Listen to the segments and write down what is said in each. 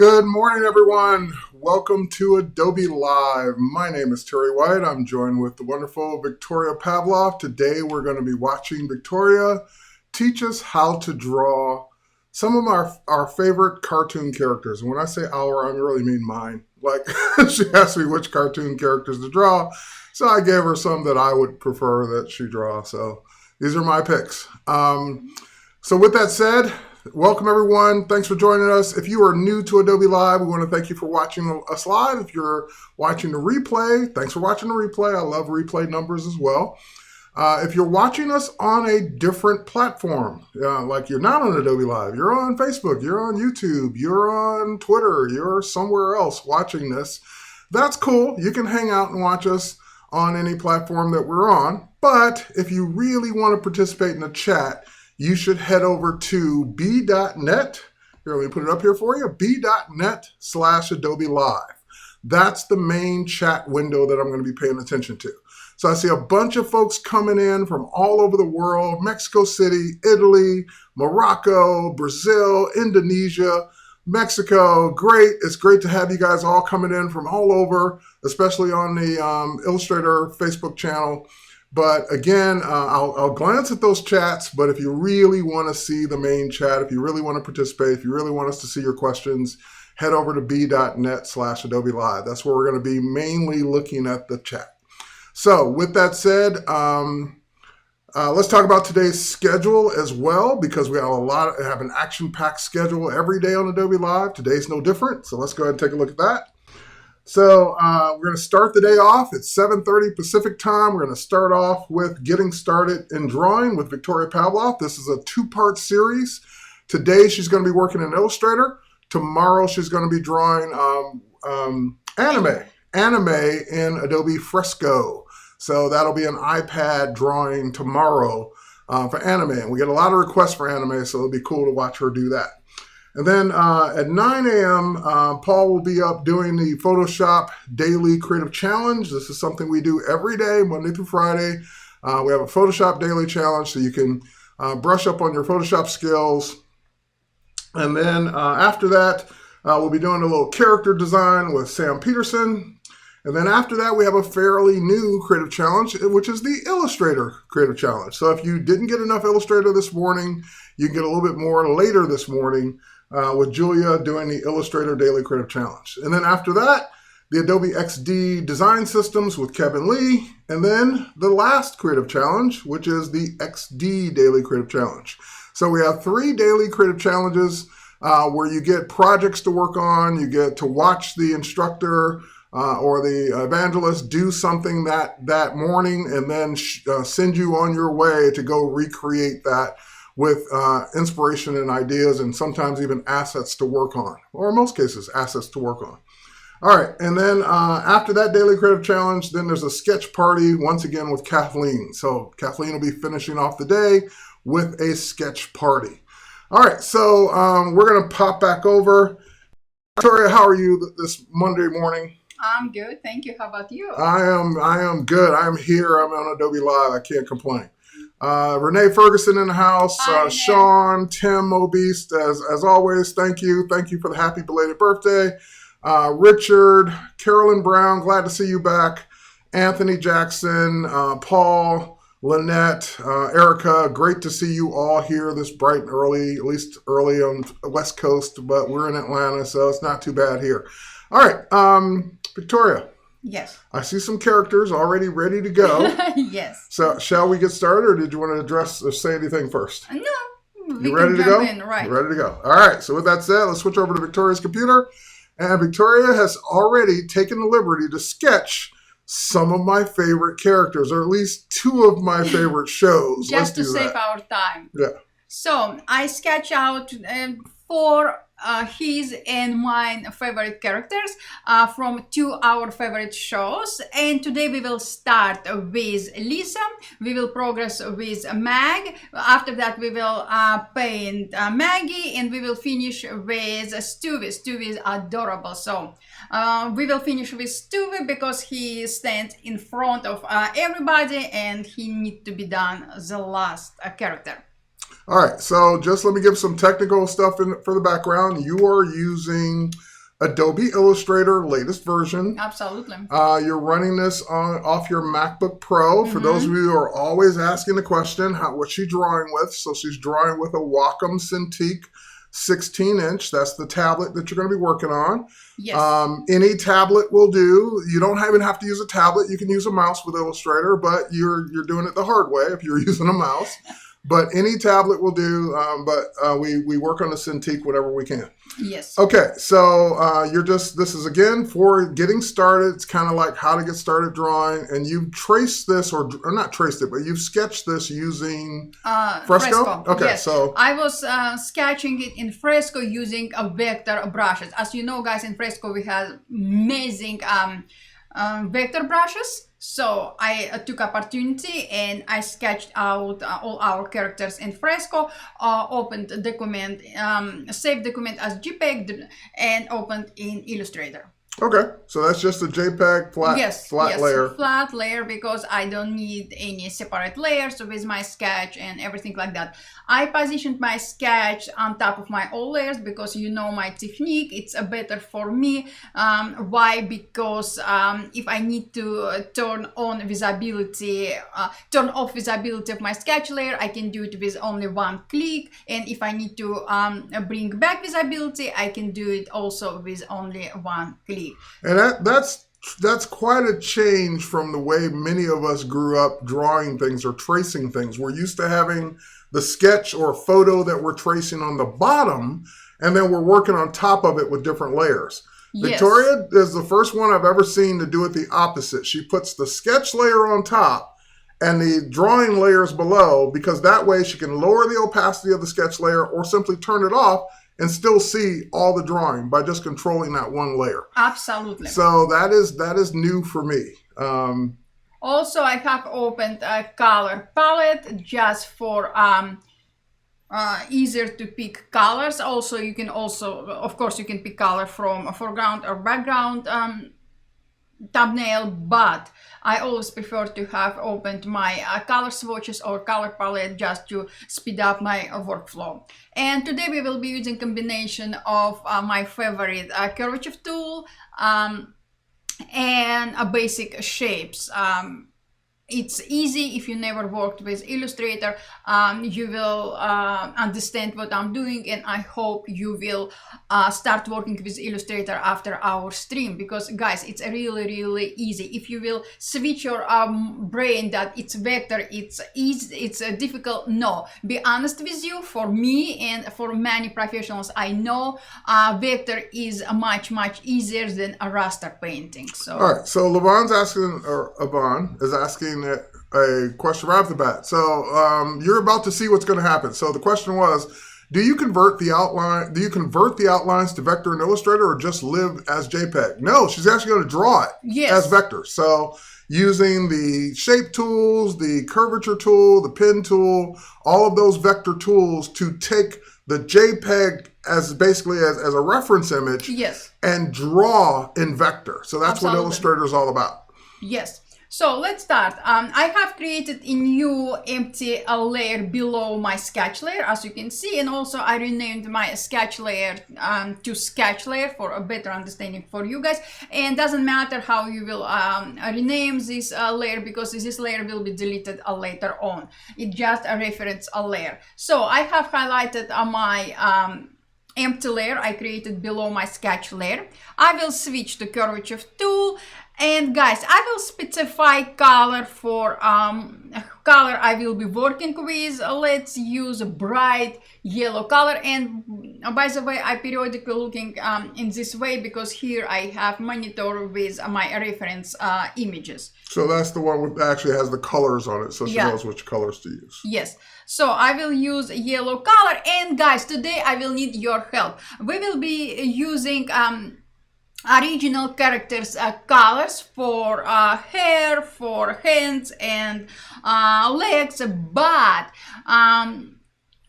Good morning, everyone. Welcome to Adobe Live. My name is Terry White. I'm joined with the wonderful Victoria Pavlov. Today, we're going to be watching Victoria teach us how to draw some of our favorite cartoon characters. And when I say our, I really mean mine. Like, she asked me which cartoon characters to draw, so I gave her some that I would prefer that she draw. So these are my picks. So with that said, welcome everyone. Thanks for joining us. If you are new to Adobe Live, we want to thank you for watching us live. If you're watching the replay, thanks for watching the replay. I love replay numbers as well. If you're watching us on a different platform, like you're not on Adobe Live, you're on Facebook, you're on YouTube, you're on Twitter, you're somewhere else watching this, that's cool. You can hang out and watch us on any platform that we're on. But if you really want to participate in the chat, you should head over to b.net. Here, let me put it up here for you. b.net/Adobe Live. That's the main chat window that I'm going to be paying attention to. So I see a bunch of folks coming in from all over the world: Mexico City, Italy, Morocco, Brazil, Indonesia, Mexico. Great. It's great to have you guys all coming in from all over, especially on the Illustrator Facebook channel. But again, I'll glance at those chats, but if you really want to see the main chat, if you really want to participate, if you really want us to see your questions, head over to b.net/Adobe Live. That's where we're going to be mainly looking at the chat. So with that said, let's talk about today's schedule as well, because we have an action-packed schedule every day on Adobe Live. Today's no different, so let's go ahead and take a look at that. So we're going to start the day off at 7:30 Pacific time. We're going to start off with getting started in drawing with Victoria Pavlov. This is a two-part series. Today she's going to be working in Illustrator. Tomorrow she's going to be drawing anime in Adobe Fresco. So that'll be an iPad drawing tomorrow for anime. And we get a lot of requests for anime, so it'll be cool to watch her do that. And then at 9 a.m., Paul will be up doing the Photoshop Daily Creative Challenge. This is something we do every day, Monday through Friday. We have a Photoshop Daily Challenge, so you can brush up on your Photoshop skills. And then after that, we'll be doing a little character design with Sam Peterson. And then after that, we have a fairly new creative challenge, which is the Illustrator Creative Challenge. So if you didn't get enough Illustrator this morning, you can get a little bit more later this morning with Julia doing the Illustrator Daily Creative Challenge. And then after that, the Adobe XD Design Systems with Kevin Lee. And then the last creative challenge, which is the XD Daily Creative Challenge. So we have 3 daily creative challenges where you get projects to work on, you get to watch the instructor or the evangelist do something that morning, and then send you on your way to go recreate that with inspiration and ideas, and sometimes even assets to work on, or in most cases, assets to work on. All right, and then after that daily creative challenge, then there's a sketch party, once again with Kathleen. So Kathleen will be finishing off the day with a sketch party. All right, so we're going to pop back over. Victoria, how are you this Monday morning? I'm good, thank you. How about you? I am good. I'm here. I'm on Adobe Live. I can't complain. Renee Ferguson in the house. Sean, Tim Obeast, as always, thank you. Thank you for the happy belated birthday. Richard, Carolyn Brown, glad to see you back. Anthony Jackson, Paul, Lynette, Erica, great to see you all here this bright and early, at least early on the West Coast, but we're in Atlanta, so it's not too bad here. All right, Victoria. Yes. I see some characters already ready to go. Yes. So shall we get started, or did you want to address or say anything first? No. You ready to go? Right. Ready to go. All right. So with that said, let's switch over to Victoria's computer. And Victoria has already taken the liberty to sketch some of my favorite characters, or at least 2 of my favorite shows. Just to save our time. Yeah. So I sketch out 4 his and mine favorite characters from 2 our favorite shows. And today we will start with Lisa. We will progress with Mag. After that we will paint Maggie, and we will finish with Stewie. Stewie is adorable. So we will finish with Stewie because he stands in front of everybody and he needs to be done the last character. All right, so just let me give some technical stuff for the background. You are using Adobe Illustrator, latest version. Absolutely. You're running this off your MacBook Pro. For those of you who are always asking the question, what's she drawing with? So she's drawing with a Wacom Cintiq 16-inch. That's the tablet that you're going to be working on. Yes. Any tablet will do. You don't even have to use a tablet. You can use a mouse with Illustrator, but you're doing it the hard way if you're using a mouse. But any tablet will do. We work on the Cintiq whenever we can. Yes. Okay, so this is again for getting started. It's kind of like how to get started drawing, and you've traced this, or not traced it, but you've sketched this using Fresco? Okay, yes. so I was sketching it in Fresco using vector brushes. As you know, guys, in Fresco we have amazing vector brushes. So I took opportunity and I sketched out all our characters in Fresco, opened a document, saved document as JPEG, and opened in Illustrator. Okay, so that's just a JPEG flat layer. Flat layer, because I don't need any separate layers with my sketch and everything like that. I positioned my sketch on top of my all layers because you know my technique. It's better for me. Why? Because if I need to turn off visibility of my sketch layer, I can do it with only one click. And if I need to bring back visibility, I can do it also with only one click. And that's quite a change from the way many of us grew up drawing things or tracing things. We're used to having the sketch or photo that we're tracing on the bottom, and then we're working on top of it with different layers. Yes. Victoria is the first one I've ever seen to do it the opposite. She puts the sketch layer on top and the drawing layers below, because that way she can lower the opacity of the sketch layer or simply turn it off and still see all the drawing by just controlling that one layer. Absolutely. So that is new for me. Also, I have opened a color palette just for easier to pick colors. Also, you can of course, you can pick color from a foreground or background thumbnail, but I always prefer to have opened my color swatches or color palette just to speed up my workflow. And today we will be using combination of my favorite curvature tool and basic shapes. It's easy. If you never worked with Illustrator, you will understand what I'm doing, and I hope you will start working with Illustrator after our stream, because guys, it's really, really easy. If you will switch your brain that it's vector, it's easy, it's difficult. No, be honest with you, for me and for many professionals I know, vector is much easier than a raster painting. So all right, so Lavon's asking, or Avon is asking a question right off the bat. So you're about to see what's going to happen. So the question was, do you convert the outlines to vector in Illustrator, or just live as JPEG? No, she's actually going to draw it as vector. So using the shape tools, the curvature tool, the pen tool, all of those vector tools to take the JPEG as basically as a reference image, and draw in vector. So that's what Illustrator is all about. Yes. So let's start. I have created a new empty layer below my sketch layer, as you can see, and also I renamed my sketch layer to sketch layer for a better understanding for you guys. And doesn't matter how you will rename this layer, because this layer will be deleted later on. It's just a reference layer. So I have highlighted my empty layer I created below my sketch layer. I will switch to curvature tool. And guys, I will specify color for color I will be working with. Let's use a bright yellow color. And by the way, I periodically looking in this way because here I have monitor with my reference images. So that's the one that actually has the colors on it, so she knows which colors to use. Yes. So I will use yellow color. And guys, today I will need your help. We will be using original characters colors for hair, for hands and legs, but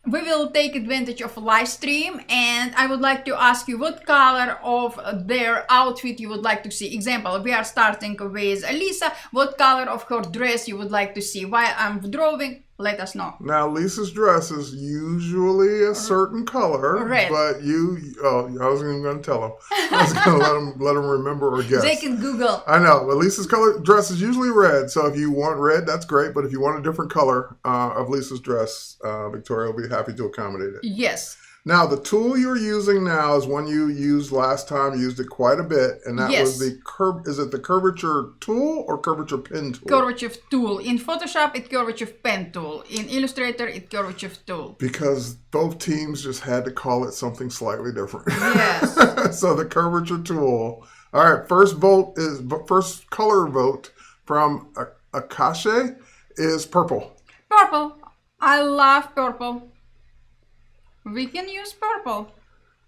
we will take advantage of live stream, and I would like to ask you what color of their outfit you would like to see. Example, we are starting with Lisa. What color of her dress you would like to see? While I'm drawing, Let us know. Now, Lisa's dress is usually a certain color, Red. but I wasn't even going to tell them. I was going to let them remember or guess. They can Google. I know, but Lisa's dress is usually red. So if you want red, that's great. But if you want a different color of Lisa's dress, Victoria will be happy to accommodate it. Yes. Now, the tool you're using now is one you used last time. You used it quite a bit, and that was the is it the curvature tool or curvature pen tool? Curvature tool. In Photoshop, it's curvature pen tool. In Illustrator, it's curvature tool. Because both teams just had to call it something slightly different. Yes. So the curvature tool. All right, first color vote from Akashi is purple. Purple. I love purple. We can use purple.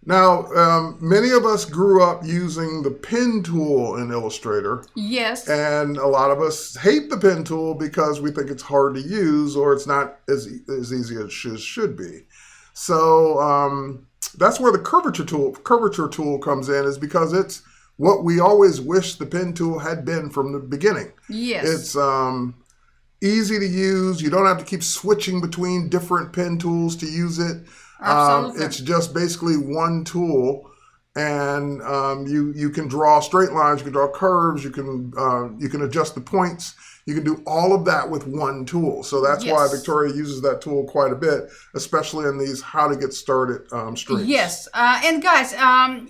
Now, many of us grew up using the pen tool in Illustrator. Yes. And a lot of us hate the pen tool because we think it's hard to use or it's not as easy as it should be. So that's where the curvature tool comes in, is because it's what we always wish the pen tool had been from the beginning. Yes. It's easy to use. You don't have to keep switching between different pen tools to use it. Absolutely. It's just basically one tool, and you can draw straight lines, you can draw curves, you can adjust the points. You can do all of that with one tool. So that's why Victoria uses that tool quite a bit, especially in these how to get started streams. Yes. And guys,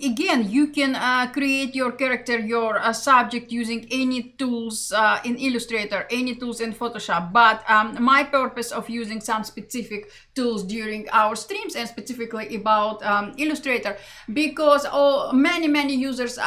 again, you can create your character, your subject using any tools in Illustrator, any tools in Photoshop. But my purpose of using some specific tools during our streams and specifically about Illustrator, because many users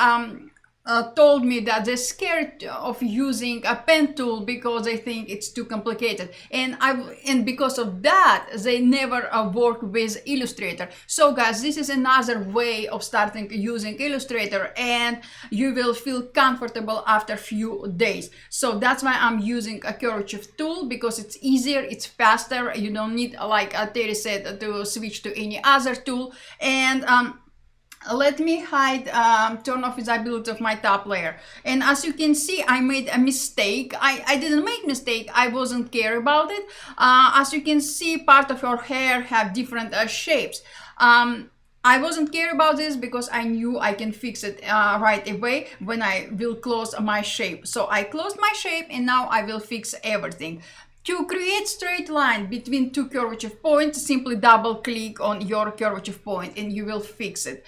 told me that they're scared of using a pen tool because they think it's too complicated, and because of that they never work with Illustrator. So guys, this is another way of starting using Illustrator, and you will feel comfortable after few days. So that's why I'm using a curvature tool, because it's easier, it's faster. You don't need, like Terry said, to switch to any other tool. And let me hide, turn off visibility of my top layer. And as you can see, I made a mistake. I didn't make mistake, I wasn't care about it. As you can see, part of your hair have different shapes. I wasn't care about this because I knew I can fix it right away when I will close my shape. So I closed my shape, and now I will fix everything. To create straight line between two curvature points, simply double click on your curvature point and you will fix it.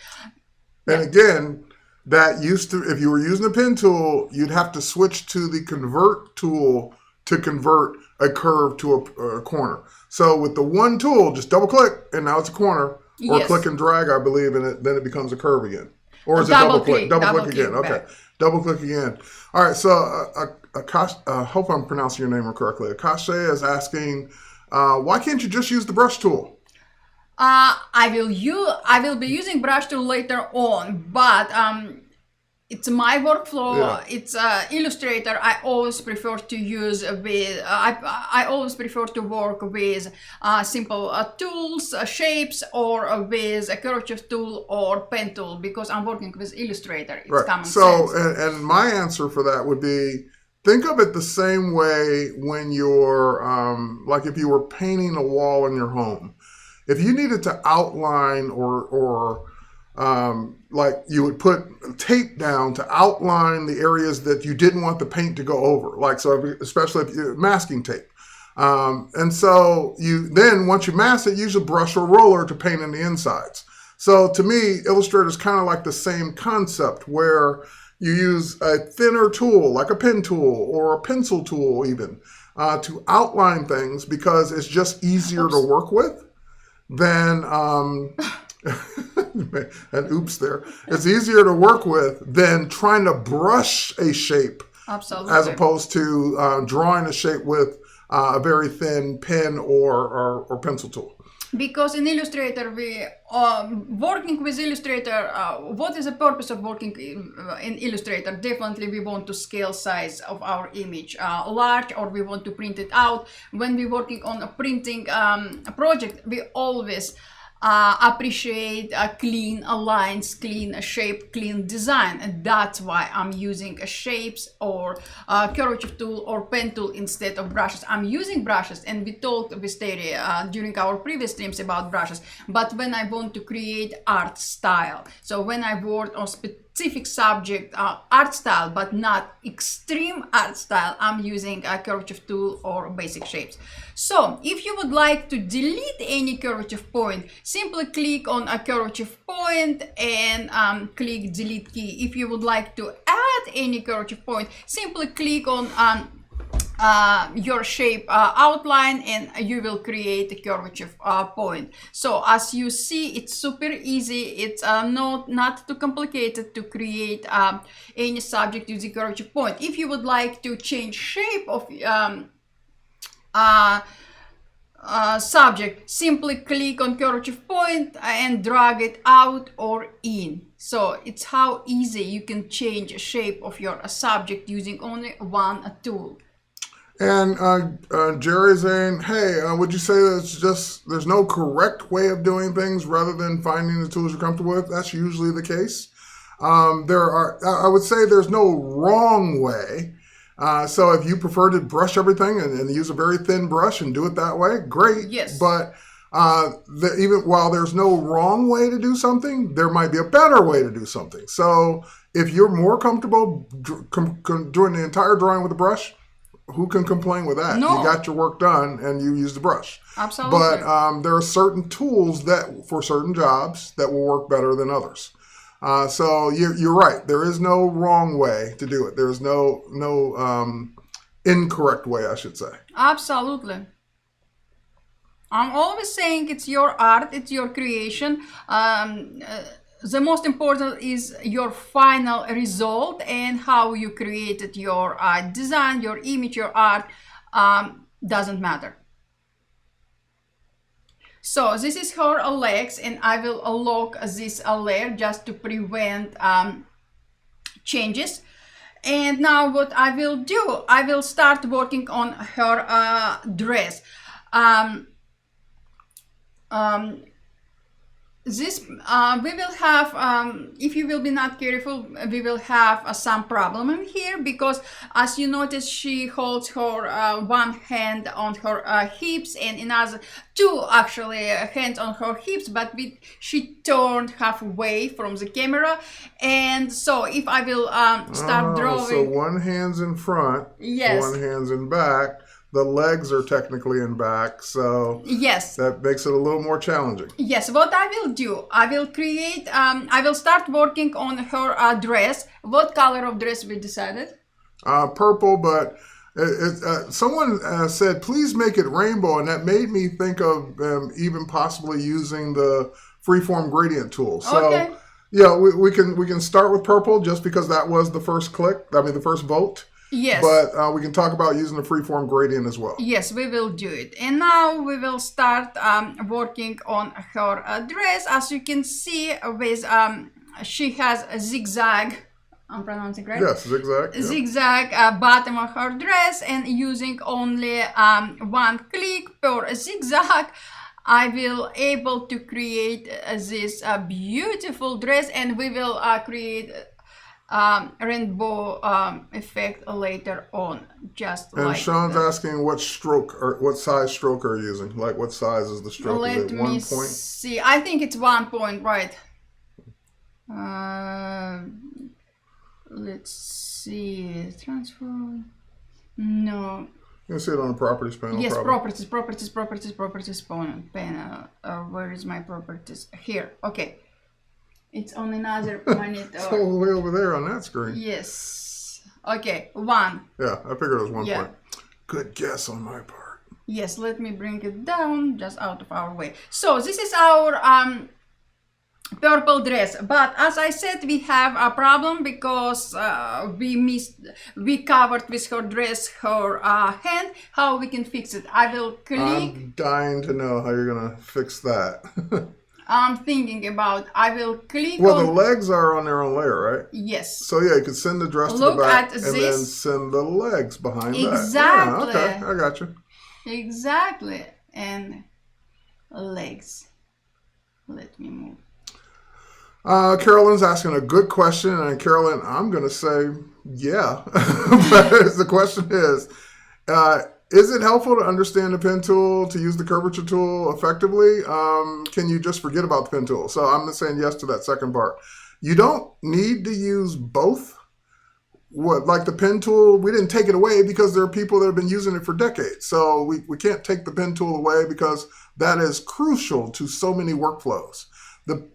And again, that used to, if you were using the pen tool, you'd have to switch to the convert tool to convert a curve to a corner. So with the one tool, just double click and now it's a corner, or click and drag, I believe, and then it becomes a curve again. Or is it double click? Double click again. Okay. Double click again. All right. So I hope I'm pronouncing your name correctly. Akashe is asking, why can't you just use the brush tool? I will be using brush tool later on, but it's my workflow. Yeah. It's Illustrator. I always prefer to use with. I always prefer to work with simple tools, shapes, or with a curvature tool or pen tool, because I'm working with Illustrator. It's right. common sense. So, and my answer for that would be, think of it the same way when you're like if you were painting a wall in your home. If you needed to outline or like you would put tape down to outline the areas that you didn't want the paint to go over, like especially if you're masking tape. And so then once you mask it, use a brush or roller to paint in the insides. So to me, Illustrator is kind of like the same concept, where you use a thinner tool like a pen tool or a pencil tool even to outline things, because it's just easier to work with than and oops there. It's easier to work with than trying to brush a shape. Absolutely. As opposed to drawing a shape with a very thin pen or pencil tool. Because in Illustrator, we working with Illustrator, what is the purpose of working in Illustrator? Definitely we want to scale size of our image large, or we want to print it out. When we're working on a printing project, we always appreciate clean lines, clean shape, clean design, and that's why I'm using shapes or curvature tool or pen tool instead of brushes. I'm using brushes, and we talked with Terry during our previous streams about brushes, but when I want to create art style, so when I work on specific subject art style but not extreme art style, I'm using a curvature tool or basic shapes. So if you would like to delete any curvature point, simply click on a curvature point and click delete key. If you would like to add any curvature point, simply click on your shape outline and you will create a curvature point. So as you see, it's super easy. It's not too complicated to create any subject using curvature point. If you would like to change shape of subject, simply click on curvature point and drag it out or in. So it's how easy you can change shape of your subject using only one tool. And Jerry's saying, hey, would you say there's no correct way of doing things rather than finding the tools you're comfortable with? That's usually the case. I would say there's no wrong way. So if you prefer to brush everything and use a very thin brush and do it that way, great. Yes. But even while there's no wrong way to do something, there might be a better way to do something. So if you're more comfortable doing the entire drawing with a brush, who can complain with that? No. You got your work done and you use the brush. Absolutely. But there are certain tools that for certain jobs that will work better than others. So you're right. There is no wrong way to do it. There's no incorrect way, I should say. Absolutely. I'm always saying it's your art, it's your creation. The most important is your final result and how you created your design, your image, your art, doesn't matter. So this is her legs, and I will lock this layer just to prevent changes. And now what I will do, I will start working on her dress. This we will have, if you will be not careful, we will have some problem in here, because as you notice, she holds her one hand on her hips and another two actually hands on her hips, but she turned halfway from the camera. And so if I will start drawing, so one hand's in front, yes, one hand's in back. The legs are technically in back, so yes, that makes it a little more challenging. Yes, what I will do, I will create, I will start working on her dress. What color of dress we decided? Purple, but someone said, please make it rainbow, and that made me think of even possibly using the freeform gradient tool. So, okay. Yeah, we can start with purple just because that was the first the first vote. Yes. But we can talk about using the freeform gradient as well. Yes, we will do it. And now we will start working on her dress. As you can see, with she has a zigzag. I'm pronouncing right? Yes, zigzag. Yeah. Zigzag bottom of her dress, and using only one click per zigzag, I will able to create this beautiful dress, and we will create rainbow effect later on, just and like Sean's that. asking what stroke or what size stroke are you using? Like what size is the stroke? Let is it 1 me point? see. I think it's 1 point, right? Let's see. Transform. No. You can see it on the properties panel. Yes, probably. properties panel. Where is my properties? Here. Okay. It's on another monitor. It's all the way over there on that screen. Yes. Okay, 1. Yeah, I figured it was 1 Yeah. point. Good guess on my part. Yes, let me bring it down, just out of our way. So this is our purple dress. But as I said, we have a problem because we covered with her dress her hand. How we can fix it? I will click. I'm dying to know how you're gonna fix that. I'm thinking about, I will click well, on... the legs are on their own layer, right? Yes. So yeah, you could send the dress Look to the back at and this. then send the legs behind Exactly. that. Yeah, okay, I got you. Exactly. And legs. Let me move. Carolyn's asking a good question, and Carolyn, I'm going to say yeah. But the question is it helpful to understand the pen tool, to use the curvature tool effectively? Can you just forget about the pen tool? So I'm saying yes to that second part. You don't need to use both. Like the pen tool, we didn't take it away because there are people that have been using it for decades. So we can't take the pen tool away because that is crucial to so many workflows. The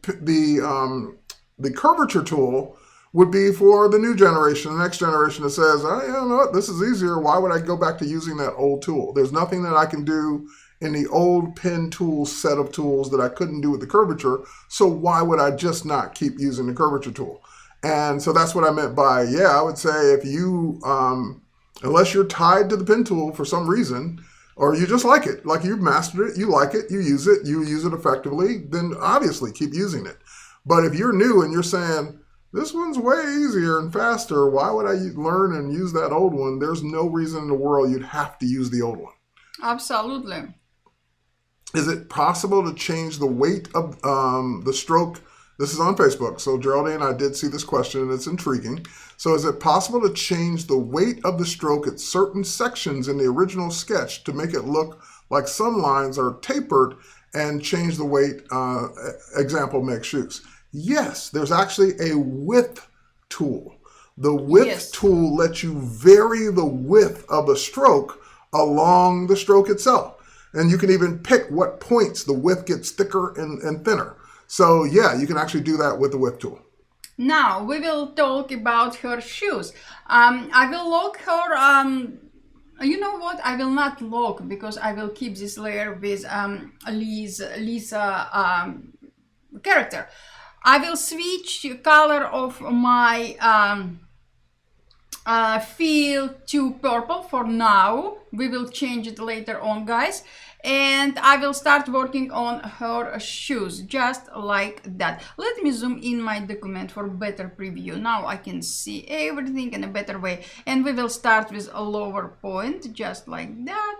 curvature tool would be for the new generation, the next generation that says, oh, you know what, this is easier. Why would I go back to using that old tool? There's nothing that I can do in the old pen tool set of tools that I couldn't do with the curvature. So why would I just not keep using the curvature tool? And so that's what I meant by, yeah, I would say if you, unless you're tied to the pen tool for some reason, or you just like it, like you've mastered it, you like it, you use it effectively, then obviously keep using it. But if you're new and you're saying, this one's way easier and faster, why would I learn and use that old one? There's no reason in the world you'd have to use the old one. Absolutely. Is it possible to change the weight of the stroke? This is on Facebook. So Geraldine, I did see this question and it's intriguing. So is it possible to change the weight of the stroke at certain sections in the original sketch to make it look like some lines are tapered and change the weight? Example, make shoes. Yes, there's actually a width tool. The width tool lets you vary the width of a stroke along the stroke itself. And you can even pick what points the width gets thicker and thinner. So yeah, you can actually do that with the width tool. Now we will talk about her shoes. I will lock her, you know what, I will not lock because I will keep this layer with Lisa character. I will switch color of my fill to purple for now. We will change it later on, guys. And I will start working on her shoes, just like that. Let me zoom in my document for better preview. Now I can see everything in a better way. And we will start with a lower point, just like that.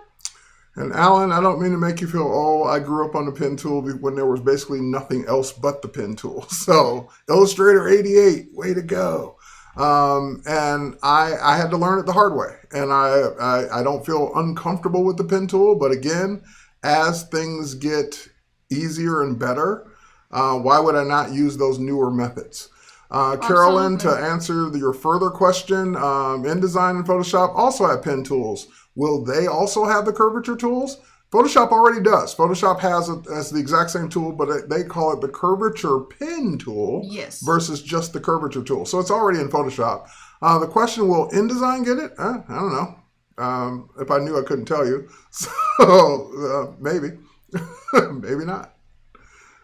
And Alan, I don't mean to make you feel, oh, I grew up on the pen tool when there was basically nothing else but the pen tool. So Illustrator 88, way to go. And I had to learn it the hard way. And I don't feel uncomfortable with the pen tool. But again, as things get easier and better, why would I not use those newer methods? Carolyn, to answer your further question, InDesign and Photoshop also have pen tools. Will they also have the curvature tools? Photoshop already does. Photoshop has it as the exact same tool, but they call it the curvature pen tool versus just the curvature tool. So it's already in Photoshop. The question, will InDesign get it? I don't know. If I knew, I couldn't tell you. So maybe, maybe not.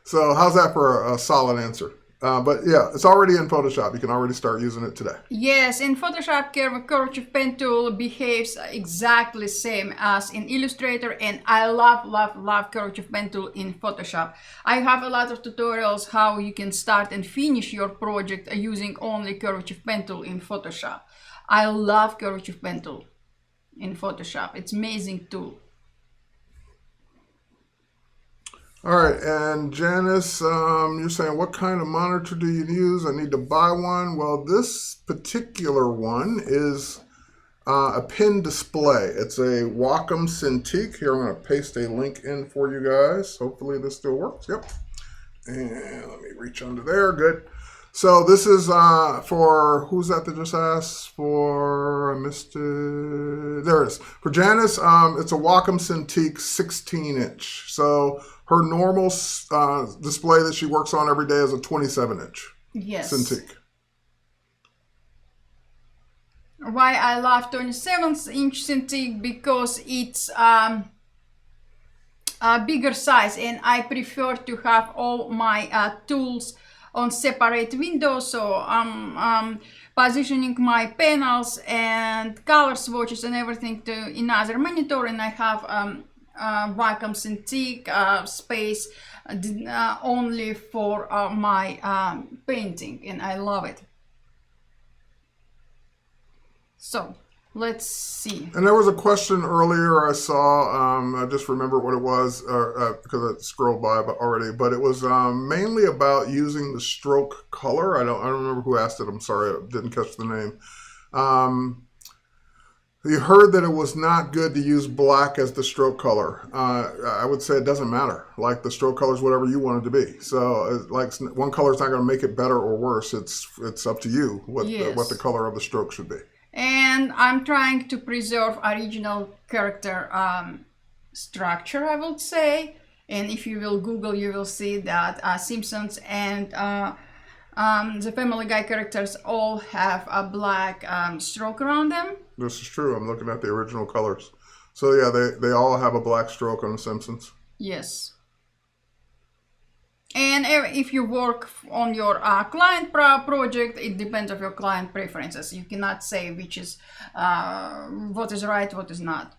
So how's that for a solid answer? But yeah, it's already in Photoshop. You can already start using it today. Yes, in Photoshop, curvature pen tool behaves exactly same as in Illustrator, and I love curvature pen tool in Photoshop. I have a lot of tutorials how you can start and finish your project using only curvature pen tool in Photoshop. I love curvature pen tool in Photoshop. It's amazing tool. All right, and Janice, you're saying, what kind of monitor do you use? I need to buy one. Well, this particular one is a pen display. It's a Wacom Cintiq. Here, I'm going to paste a link in for you guys. Hopefully this still works. Yep. And let me reach under there. Good. So this is for, who's that just asked for? I missed it. There it is. For Janice, it's a Wacom Cintiq 16-inch. So her normal display that she works on every day is a 27-inch Cintiq. Why I love 27-inch Cintiq? Because it's a bigger size, and I prefer to have all my tools on separate windows. So I'm positioning my panels and color swatches and everything to another monitor, and I have Wacom Cintiq space only for my painting, and I love it. So Let's see. And there was a question earlier I saw. I just remember what it was because I scrolled by already. But it was mainly about using the stroke color. I don't remember who asked it. I'm sorry, I didn't catch the name. You heard that it was not good to use black as the stroke color. I would say it doesn't matter. Like the stroke color is whatever you want it to be. So like one color is not going to make it better or worse. It's up to you what the color of the stroke should be. And I'm trying to preserve original character structure, I would say. And if you will Google, you will see that Simpsons and the Family Guy characters all have a black stroke around them. This is true. I'm looking at the original colors. So yeah, they all have a black stroke on The Simpsons. Yes. And if you work on your client project, it depends on your client preferences. You cannot say which is what is right, what is not.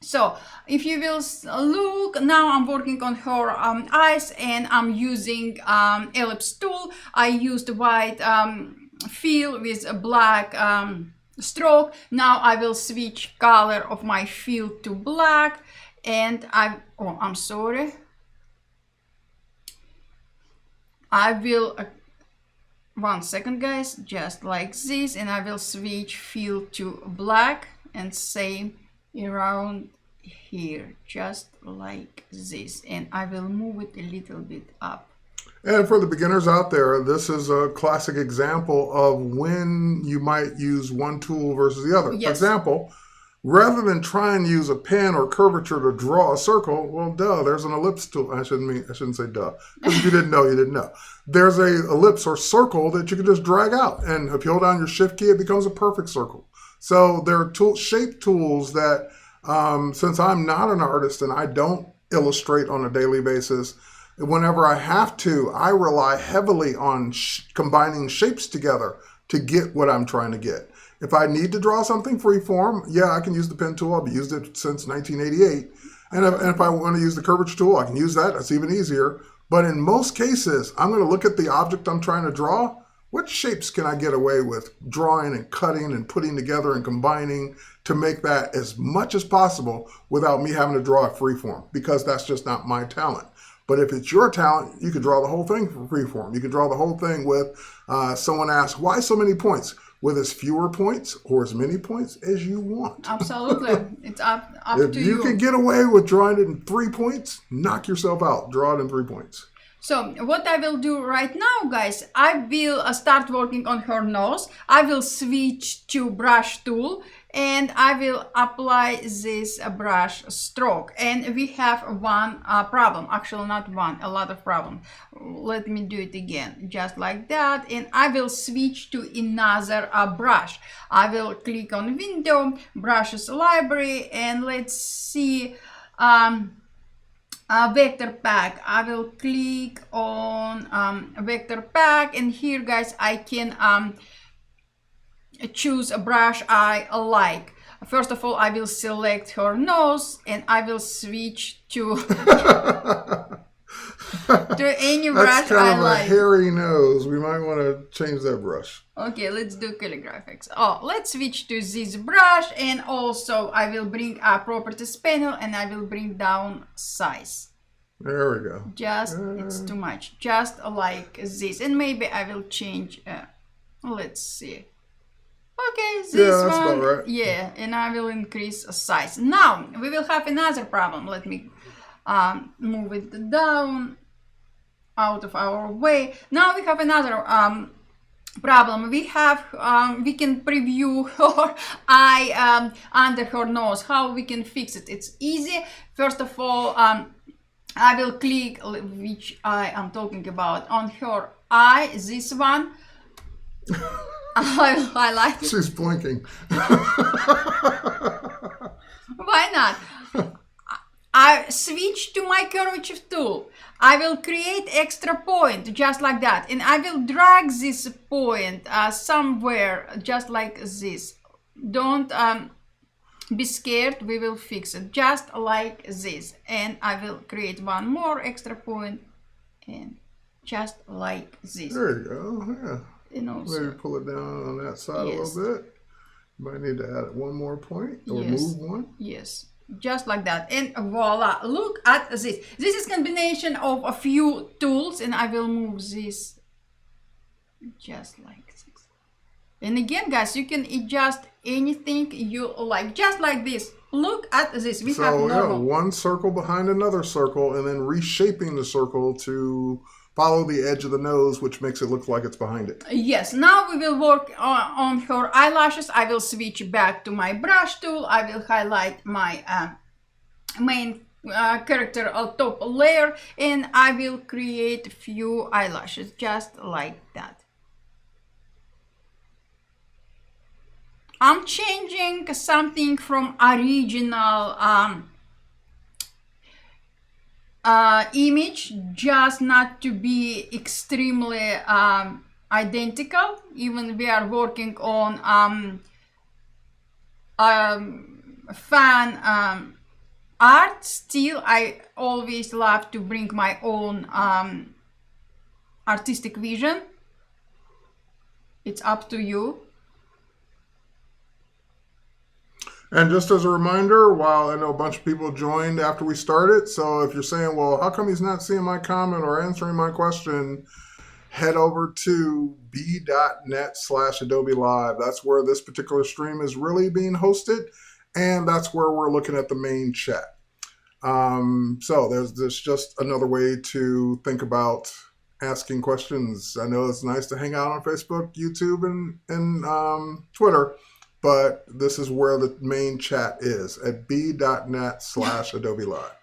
So if you will look, now I'm working on her eyes, and I'm using ellipse tool. I used white fill with a black stroke. Now I will switch color of my fill to black, and I'm sorry. I will, 1 second guys, just like this, and I will switch fill to black, and same around here, just like this, and I will move it a little bit up. And for the beginners out there, this is a classic example of when you might use one tool versus the other. Yes. For example, rather than try and use a pen or curvature to draw a circle, well, duh, there's an ellipse tool. I shouldn't say duh, because if you didn't know, you didn't know. There's a ellipse or circle that you can just drag out, and if you hold down your shift key, it becomes a perfect circle. So there are shape tools that, since I'm not an artist and I don't illustrate on a daily basis, whenever I have to, I rely heavily on combining shapes together to get what I'm trying to get. If I need to draw something freeform, yeah, I can use the pen tool. I've used it since 1988. And if I want to use the curvature tool, I can use that. That's even easier. But in most cases, I'm going to look at the object I'm trying to draw. What shapes can I get away with drawing and cutting and putting together and combining to make that as much as possible without me having to draw it freeform? Because that's just not my talent. But if it's your talent, you can draw the whole thing for freeform. You can draw the whole thing with, someone asks, why so many points? With as fewer points or as many points as you want. Absolutely. It's up to you. If you can get away with drawing it in 3 points, knock yourself out. Draw it in 3 points. So what I will do right now, guys, I will start working on her nose. I will switch to brush tool, and I will apply this brush stroke. And we have one problem, actually not one, a lot of problem. Let me do it again, just like that. And I will switch to another brush. I will click on window, brushes library, and let's see, vector pack. I will click on vector pack, and here guys I can choose a brush I like. First of all, I will select her nose, and I will switch to to any brush I like. That's kind of a hairy nose. We might want to change that brush. Okay, let's do calligraphics. Let's switch to this brush, and also I will bring up properties panel, and I will bring down size. There we go. It's too much. Just like this, and maybe I will change. Let's see. Okay, this that's one. about right. Yeah, and I will increase size. Now we will have another problem. Let me move it down out of our way. Now we have another problem. We have we can preview her eye under her nose. How we can fix it? It's easy. First of all, I will click which eye I'm talking about on her eye. This one. I like it. She's blinking. Why not? I switch to my curvature tool. I will create extra point just like that, and I will drag this point somewhere just like this. Don't be scared, we will fix it just like this. And I will create one more extra point, and just like this. There you go. Yeah. And also, maybe pull it down on that side a little bit. Might need to add one more point or Yes. move one. Yes, just like that. And voila, look at this. This is combination of a few tools, and I will move this just like this. And again, guys, you can adjust anything you like, just like this. Look at this. We have normal. One circle behind another circle, and then reshaping the circle to follow the edge of the nose, which makes it look like it's behind it. Yes, now we will work on her eyelashes. I will switch back to my brush tool. I will highlight my main character top layer, and I will create a few eyelashes just like that. I'm changing something from original image, just not to be extremely identical. Even we are working on fan art, still I always love to bring my own artistic vision. It's up to you. And just as a reminder, while I know a bunch of people joined after we started, so if you're saying, well, how come he's not seeing my comment or answering my question, head over to b.net/Adobe Live. That's where this particular stream is really being hosted, and that's where we're looking at the main chat. So there's just another way to think about asking questions. I know it's nice to hang out on Facebook, YouTube, and Twitter, but this is where the main chat is, at b.net/Adobe Live.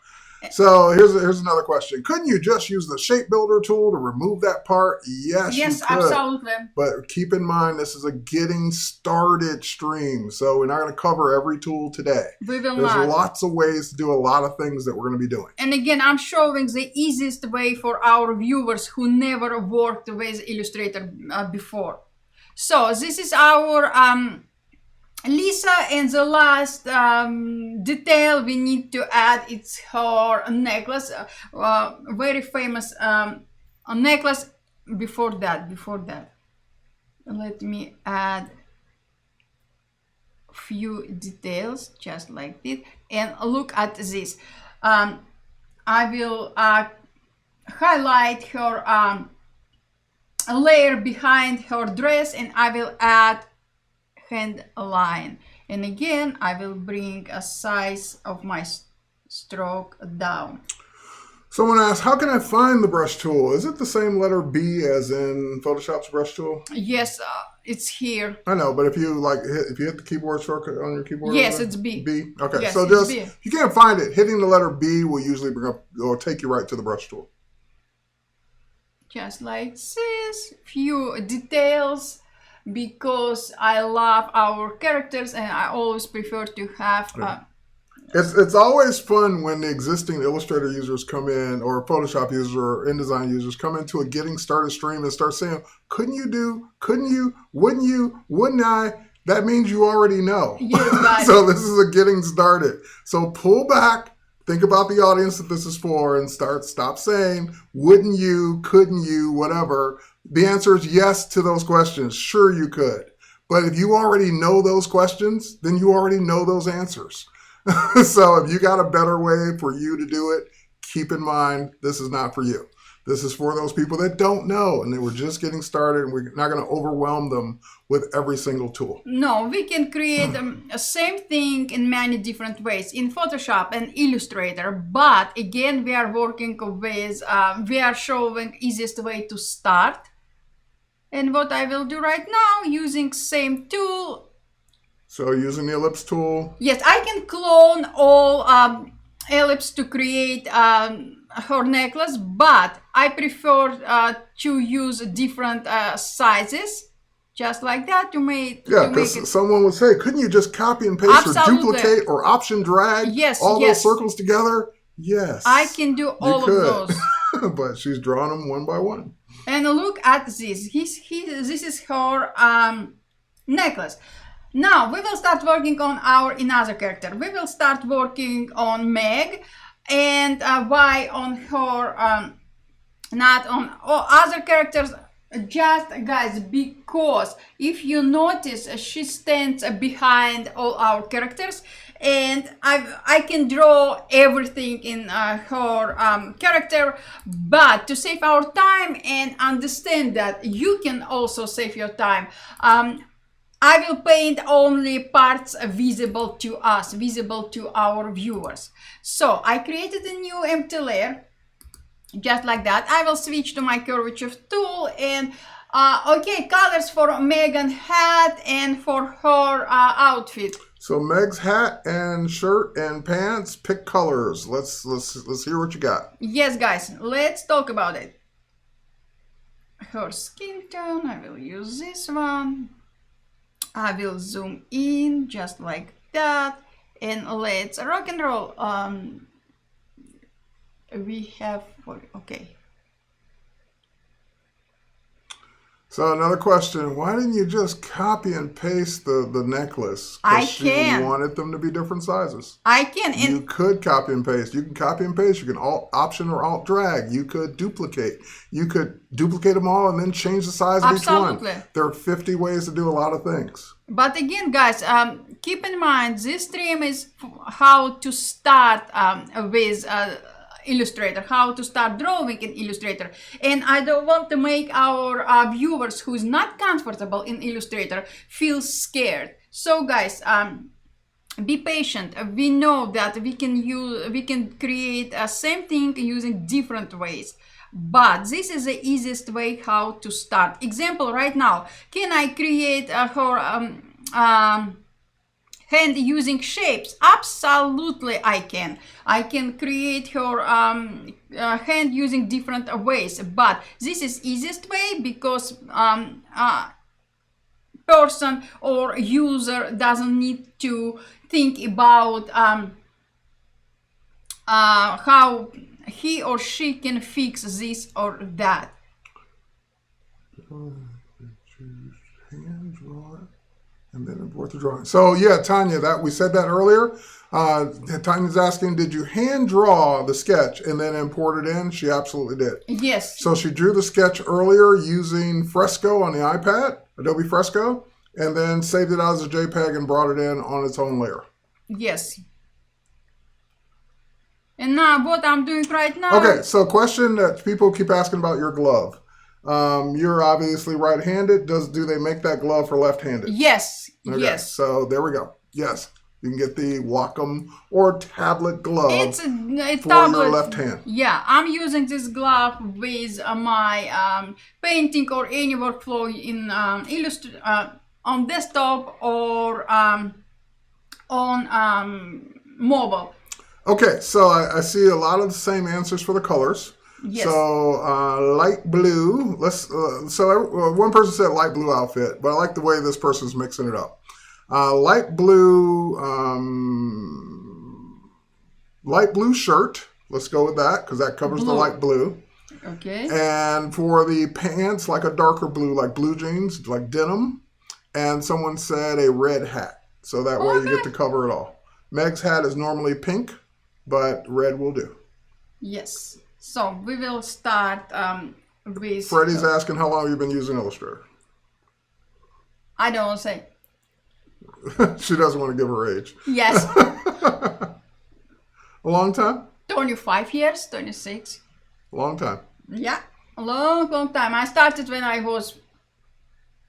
So here's another question. Couldn't you just use the shape builder tool to remove that part? Yes, you could. Absolutely. But keep in mind, this is a getting started stream, so we're not going to cover every tool today. We will There's not. lots of ways to do a lot of things that we're going to be doing. And again, I'm showing the easiest way for our viewers who never worked with Illustrator before. So this is our Lisa, and the last detail we need to add, it's her necklace, very famous necklace. Before that, let me add few details just like this, and look at this. I will highlight her layer behind her dress, and I will add hand line, and again I will bring a size of my stroke down. Someone asked, how can I find the brush tool? Is it the same letter B as in Photoshop's brush tool? Yes, it's here. I know, but if you hit the keyboard shortcut on your keyboard, yes, it's B. B. Okay, yes, so just if you can't find it, hitting the letter B will usually bring up or take you right to the brush tool. Just like this, few details, because I love our characters and I always prefer to have. It's always fun when the existing Illustrator users come in, or Photoshop users or InDesign users come into a getting started stream and start saying, couldn't you, wouldn't you, wouldn't I? That means you already know. Yes, so this is a getting started. So pull back, think about the audience that this is for, and stop saying, wouldn't you, couldn't you, whatever. The answer is yes to those questions. Sure, you could. But if you already know those questions, then you already know those answers. So if you got a better way for you to do it, keep in mind, this is not for you. This is for those people that don't know and they were just getting started, and we're not going to overwhelm them with every single tool. No, we can create the same thing in many different ways in Photoshop and Illustrator. But again, we are working with, we are showing easiest way to start. And what I will do right now, using same tool. So using the ellipse tool. Yes, I can clone all ellipse to create her necklace, but I prefer to use different sizes, just like that, to make. Yeah, because someone would say, couldn't you just copy and paste or duplicate or option drag all those circles together? Yes, I can do all of those. But she's drawing them one by one. And look at this. This is her necklace. Now we will start working on our another character. We will start working on Meg, and why on her, not on other characters. Just guys, because if you notice, she stands behind all our characters, and I can draw everything in her character. But to save our time and understand that you can also save your time, I will paint only parts visible to us, visible to our viewers. So I created a new empty layer. Just like that. I will switch to my curvature tool and okay, colors for Megan hat and for her outfit. So Meg's hat and shirt and pants, pick colors. Let's hear what you got. Yes, guys, let's talk about it. Her skin tone, I will use this one. I will zoom in just like that, and let's rock and roll. We have, okay. So another question, why didn't you just copy and paste the necklace? I can. She wanted them to be different sizes. I can. You could copy and paste. You can copy and paste. You can Option or Alt drag. You could duplicate. You could duplicate them all and then change the size of each one. There are 50 ways to do a lot of things. But again, guys, keep in mind, this stream is how to start with Illustrator, how to start drawing in Illustrator. And I don't want to make our viewers who's not comfortable in Illustrator feel scared. So guys, be patient. We know that we can create the same thing using different ways. But this is the easiest way how to start. Example right now, can I create her hand using shapes? Absolutely I can. I can create her hand using different ways, but this is easiest way because person or user doesn't need to think about how he or she can fix this or that. Hand draw it and then import the drawing. So yeah, Tanya, that we said that earlier. Tanya's asking, did you hand draw the sketch and then import it in? She absolutely did. Yes. So she drew the sketch earlier using Fresco on the iPad, Adobe Fresco, and then saved it out as a JPEG and brought it in on its own layer. Yes. And now what I'm doing right now. Okay, so question that people keep asking about your glove. You're obviously right-handed. Do they make that glove for left-handed? Yes. Okay, yes. So there we go. Yes. You can get the Wacom or tablet glove for your left hand. Yeah, I'm using this glove with my painting or any workflow in Illustrator on desktop or on mobile. Okay, so I see a lot of the same answers for the colors. Yes. So light blue. One person said light blue outfit, but I like the way this person's mixing it up. Light blue shirt. Let's go with that because that covers the light blue. Okay. And for the pants, like a darker blue, like blue jeans, like denim. And someone said a red hat. So that way you get to cover it all. Meg's hat is normally pink, but red will do. Yes. So we will start with... Freddie's asking how long you've been using Illustrator. I don't say. She doesn't want to give her age. Yes. A long time? 25 years, 26. Long time. Yeah, a long time. I started when I was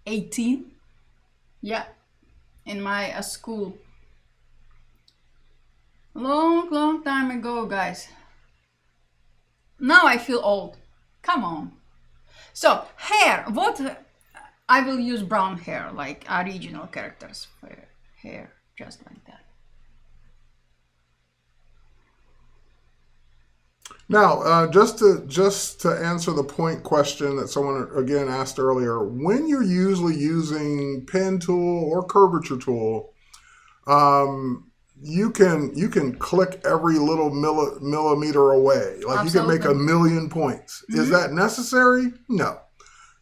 18. Yeah, in my school. Long time ago, guys. Now I feel old. Come on. So, hair. What... I will use brown hair, like original characters for hair, just like that. Now, just to answer the point question that someone again asked earlier, when you're usually using pen tool or curvature tool, you can click every little millimeter away. Like Absolutely. You can make a million points. Mm-hmm. Is that necessary? No.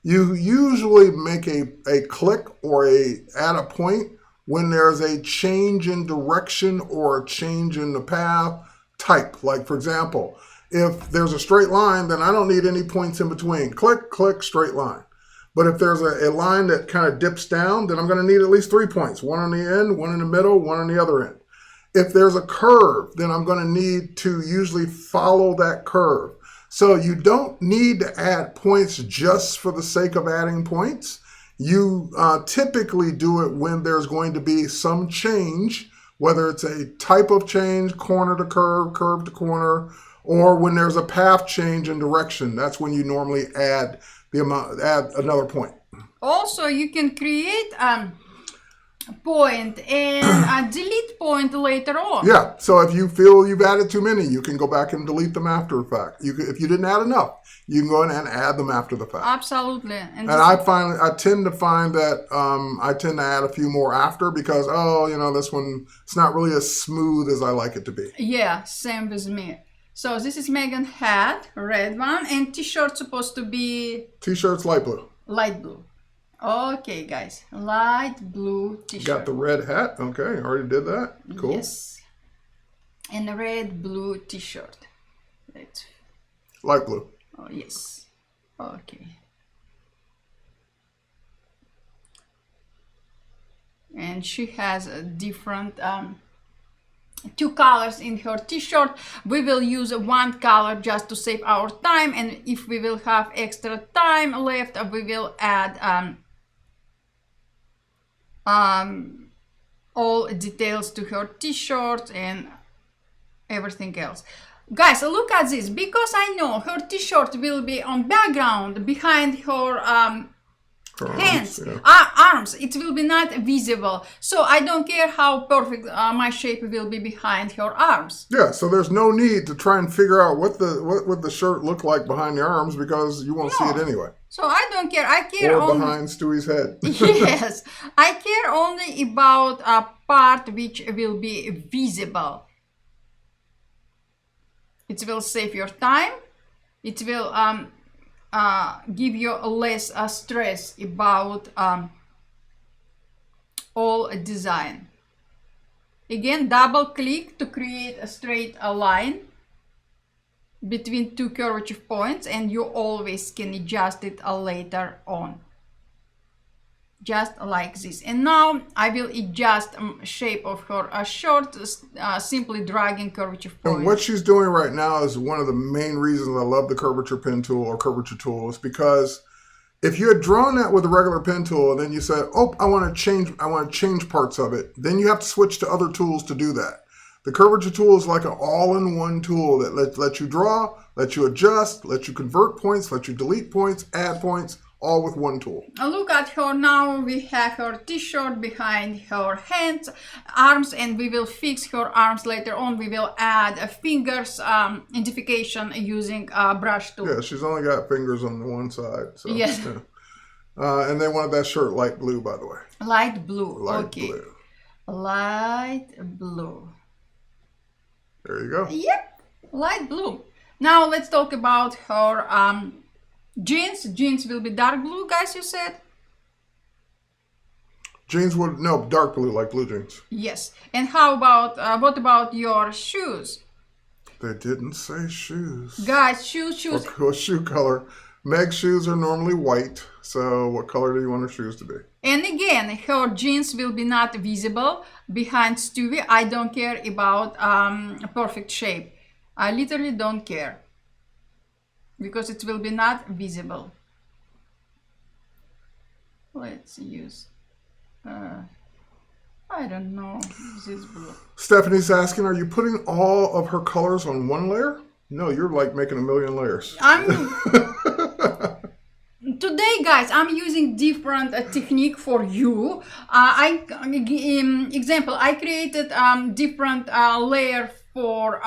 You usually make a click or add a point when there's a change in direction or a change in the path type. Like, for example, if there's a straight line, then I don't need any points in between. Click, click, straight line. But if there's a line that kind of dips down, then I'm going to need at least 3 points. One on the end, one in the middle, one on the other end. If there's a curve, then I'm going to need to usually follow that curve. So you don't need to add points just for the sake of adding points. You typically do it when there's going to be some change, whether it's a type of change, corner to curve, curve to corner, or when there's a path change in direction. That's when you normally add another point. Also, you can create a point and delete point later on. Yeah, so if you feel you've added too many, you can go back and delete them after the fact. If you didn't add enough, you can go in and add them after the fact. Absolutely. And I tend to find that I tend to add a few more after because, this one, it's not really as smooth as I like it to be. Yeah, same with me. So this is Megan hat, red one, and t-shirt supposed to be... T-shirt's light blue. Light blue. Okay, guys, light blue t-shirt. Got the red hat. Okay, already did that. Cool. Yes. And a red blue t-shirt. Right. Light blue. Oh, yes. Okay. And she has a different 2 colors in her t-shirt. We will use one color just to save our time, and if we will have extra time left, we will add all details to her t-shirt and everything else. Guys, look at this, because I know her t-shirt will be on background behind her hands, arms. It will be not visible, so I don't care how perfect my shape will be behind her arms. Yeah, so there's no need to try and figure out what would the shirt look like behind the arms, because you won't see it anyway. So I don't care. I care or only behind Stewie's head. Yes, I care only about a part which will be visible. It will save your time. It will give you less stress about all design. Again, double click to create a straight line between 2 curvature points, and you always can adjust it later on. Just like this. And now I will adjust shape of her shirt, simply dragging curvature point. And what she's doing right now is one of the main reasons I love the curvature pen tool or curvature tool, is because if you had drawn that with a regular pen tool and then you said, oh, I want to change parts of it, then you have to switch to other tools to do that. The curvature tool is like an all-in-one tool that lets you draw, lets you adjust, lets you convert points, lets you delete points, add points, all with one tool. Look at her now. We have her t-shirt behind her hands, arms, and we will fix her arms later on. We will add a fingers identification using a brush tool. Yeah, she's only got fingers on the one side. So, yes. Yeah. And they wanted that shirt light blue, by the way. Light blue. Light okay. blue. Light blue. There you go. Yep, light blue. Now let's talk about her jeans. Jeans will be dark blue, guys, you said? Jeans would, no, dark blue, like blue jeans. Yes. And how about, what about your shoes? They didn't say shoes. Guys, shoes. What shoe color? Meg's shoes are normally white, so what color do you want her shoes to be? And again, her jeans will be not visible behind Stewie. I don't care about a perfect shape. I literally don't care, because it will be not visible. Let's use, I don't know, this blue. Stephanie's asking, are you putting all of her colors on one layer? No, you're like making a million layers. Today, guys, I'm using different technique for you. Example, I created different layer for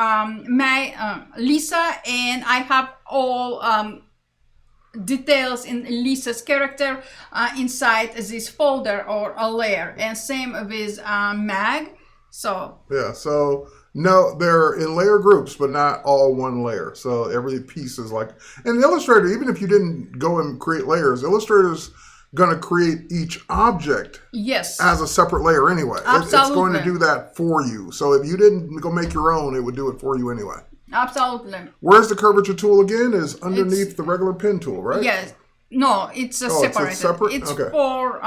Lisa, and I have all details in Lisa's character inside this folder or a layer, and same with Mag. So yeah, so no, they're in layer groups, but not all one layer. So every piece is like, and Illustrator, even if you didn't go and create layers, Illustrator's going to create each object as a separate layer anyway. It's going to do that for you. So if you didn't go make your own, it would do it for you anyway. Absolutely. Where's the curvature tool again? Is underneath the regular pen tool, right? Yes. No, it's Oh, separated. it's separate? It's Okay. for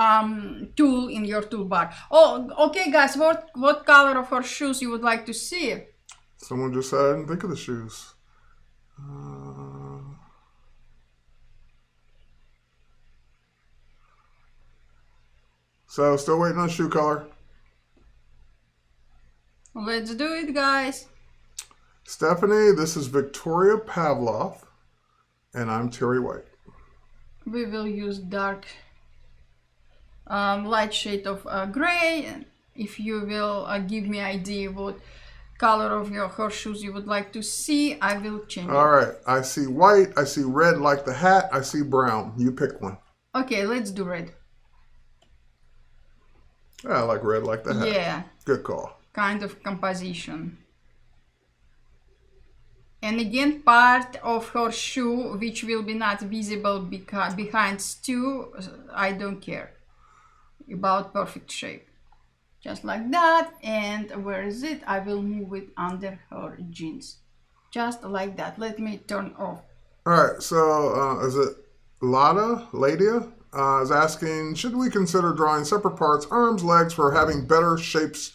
tool in your toolbar. Oh, okay, guys. What color of her shoes you would like to see? Someone just said I didn't think of the shoes. So still waiting on shoe color. Let's do it, guys. Stephanie, this is Victoria Pavlov, and I'm Terry White. We will use dark light shade of gray. If you will give me idea what color of your horseshoes you would like to see, I will change it. All right, I see white, I see red like the hat, I see brown. You pick one. Okay, let's do red. I like red like the hat. Yeah. Good call. Kind of composition. And again, part of her shoe which will be not visible behind Stu, I don't care about perfect shape. Just like that. And where is it? I will move it under her jeans. Just like that. Let me turn off. All right, so is it Ladia is asking, should we consider drawing separate parts, arms, legs, for having better shapes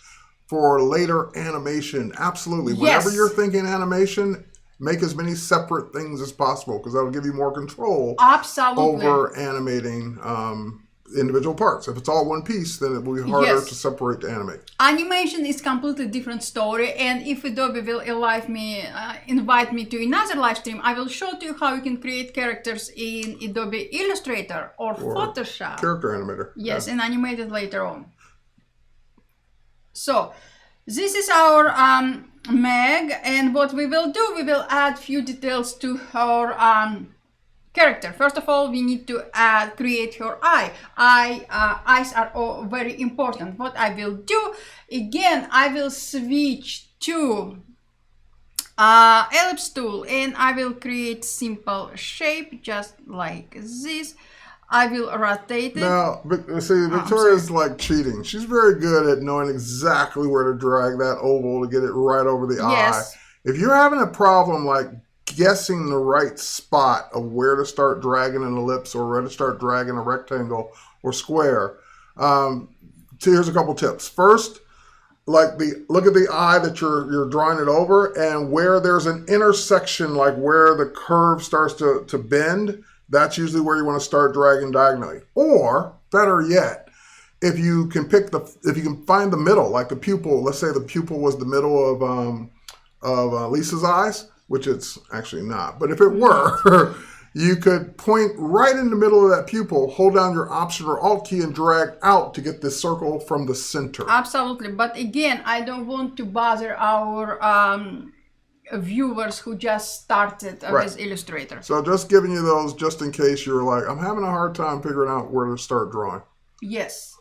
for later animation? Absolutely. Yes. Whenever you're thinking animation, make as many separate things as possible because that'll give you more control over animating individual parts. If it's all one piece, then it will be harder to separate to animate. Animation is completely different story, and if Adobe will invite me to another live stream, I will show to you how you can create characters in Adobe Illustrator or Photoshop. Character animator. Yes, and animate it later on. So this is our Meg, and what we will do, we will add few details to her character. First of all, we need to create her eye. Eyes are all very important. What I will do, again, I will switch to ellipse tool, and I will create simple shape just like this. I will rotate it. Now, see, Victoria's like cheating. She's very good at knowing exactly where to drag that oval to get it right over the eye. If you're having a problem like guessing the right spot of where to start dragging an ellipse or where to start dragging a rectangle or square, so here's a couple tips. First, look at the eye that you're drawing it over, and where there's an intersection, like where the curve starts to bend, that's usually where you want to start dragging diagonally. Or better yet, if you can find the middle, like the pupil. Let's say the pupil was the middle of Lisa's eyes, which it's actually not. But if it were, you could point right in the middle of that pupil, hold down your Option or Alt key, and drag out to get this circle from the center. Absolutely. But again, I don't want to bother our viewers who just started with Illustrator. So just giving you those just in case you're like, I'm having a hard time figuring out where to start drawing. Yes.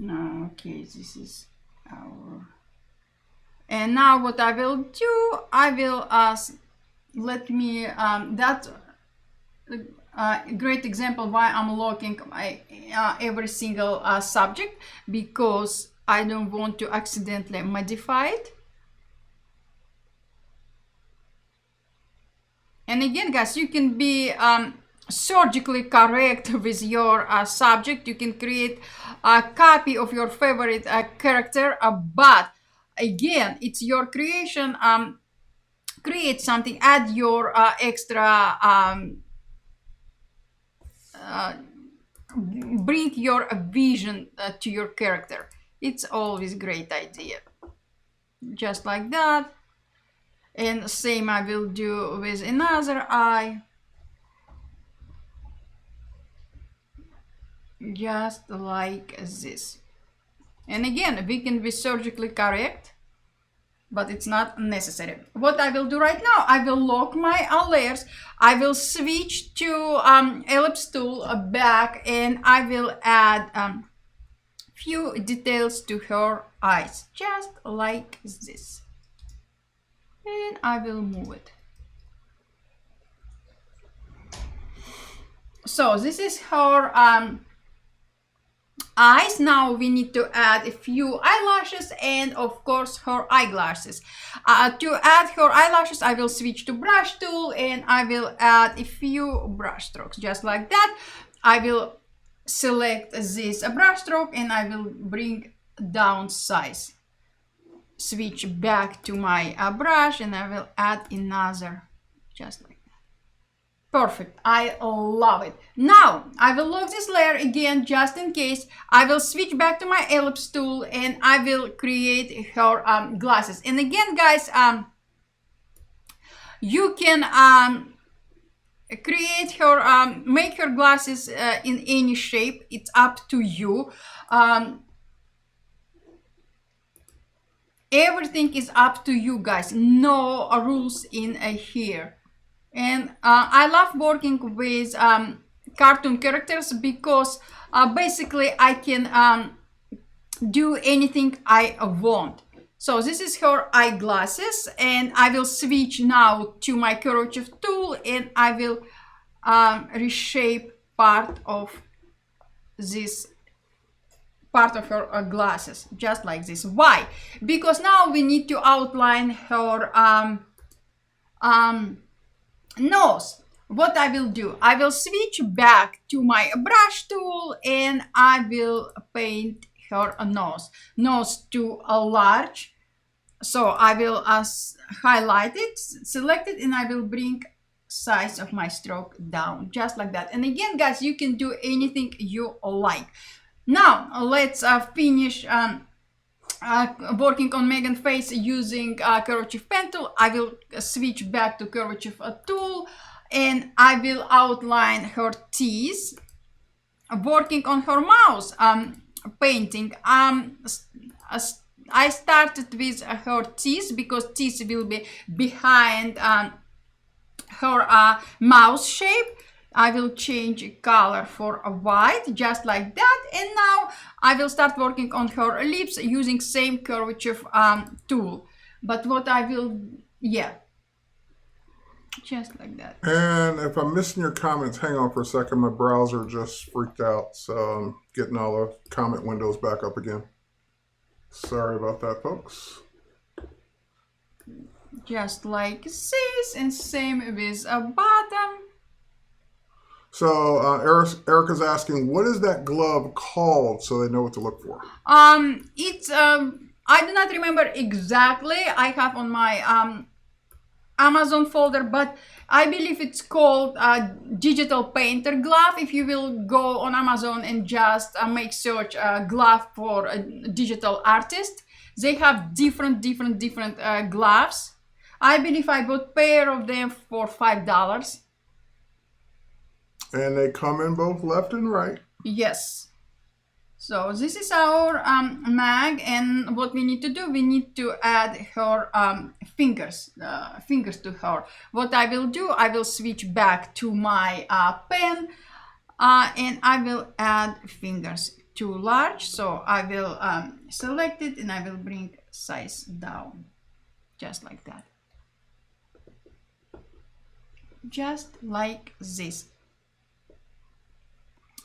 No, okay, this is our... And now what I will do, I will let me, that great example why I'm locking every single subject, because I don't want to accidentally modify it. And again, guys, you can be surgically correct with your subject. You can create a copy of your favorite character, but again, it's your creation. Create something, add your extra, bring your vision to your character. It's always a great idea. Just like that. And same I will do with another eye. Just like this. And again, we can be surgically correct, but it's not necessary. What I will do right now, I will lock my layers. I will switch to ellipse tool back, and I will add few details to her eyes, just like this. And I will move it. So this is her eyes. Now we need to add a few eyelashes and of course her eyeglasses. To add her eyelashes, I will switch to brush tool and I will add a few brush strokes just like that. I will select this brush stroke and I will bring down size. Switch back to my brush and I will add another just like that. Perfect. I love it. Now I will lock this layer again just in case. I will switch back to my ellipse tool and I will create her glasses. And again, guys, you can create her, make her glasses in any shape. It's up to you. Everything is up to you, guys. No rules in here. And I love working with cartoon characters because basically I can do anything I want. So this is her eyeglasses and I will switch now to my curvature tool and I will reshape part of this part of her glasses just like this. Why? Because now we need to outline her nose. What I will do, I will switch back to my brush tool and I will paint her nose to a large. So I will highlight it, select it, and I will bring size of my stroke down just like that. And again, guys, you can do anything you like. Now let's finish working on Megan's face using curvature pen tool. I will switch back to curvature tool and I will outline her teeth. Working on her mouth, painting. I started with her teeth because teeth will be behind her mouth shape. I will change color for a white just like that, and now I will start working on her lips using same curvature tool. But what I will, yeah, just like that. And if I'm missing your comments, hang on for a second. My browser just freaked out, so I'm getting all the comment windows back up again. Sorry about that, folks. Just like this, and same with a bottom. So Erica's asking, what is that glove called, so they know what to look for? It's I do not remember exactly. I have on my Amazon folder, but I believe it's called digital painter glove. If you will go on Amazon and just make search glove for a digital artist, they have different gloves. I believe I bought pair of them for $5. And they come in both left and right. Yes. So this is our mag, and what we need to do, we need to add her fingers to her. What I will do, I will switch back to my pen and I will add fingers too large. So I will select it and I will bring size down just like that. Just like this.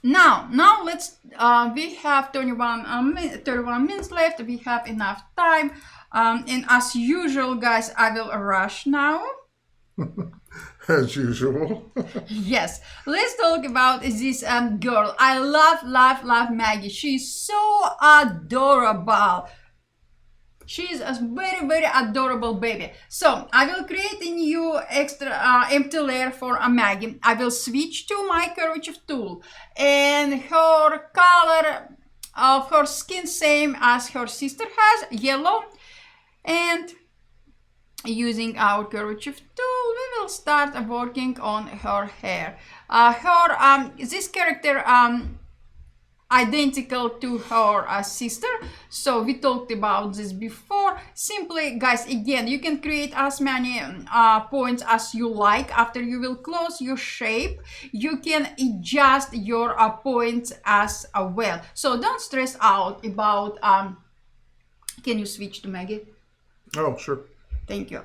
Now let's we have 31 minutes left. We have enough time, and as usual, guys, I will rush now. As usual. Yes, let's talk about this girl. I love Maggie. She's so adorable. She's a very adorable baby. So I will create a new extra empty layer for a Maggie. I will switch to my curvature tool, and her color of her skin same as her sister has, yellow. And using our curvature tool, we will start working on her hair. This character identical to her sister, so we talked about this before. Simply, guys, again, you can create as many points as you like. After you will close your shape, you can adjust your points as well, so don't stress out about can you switch to Maggie? Oh, sure. Thank you.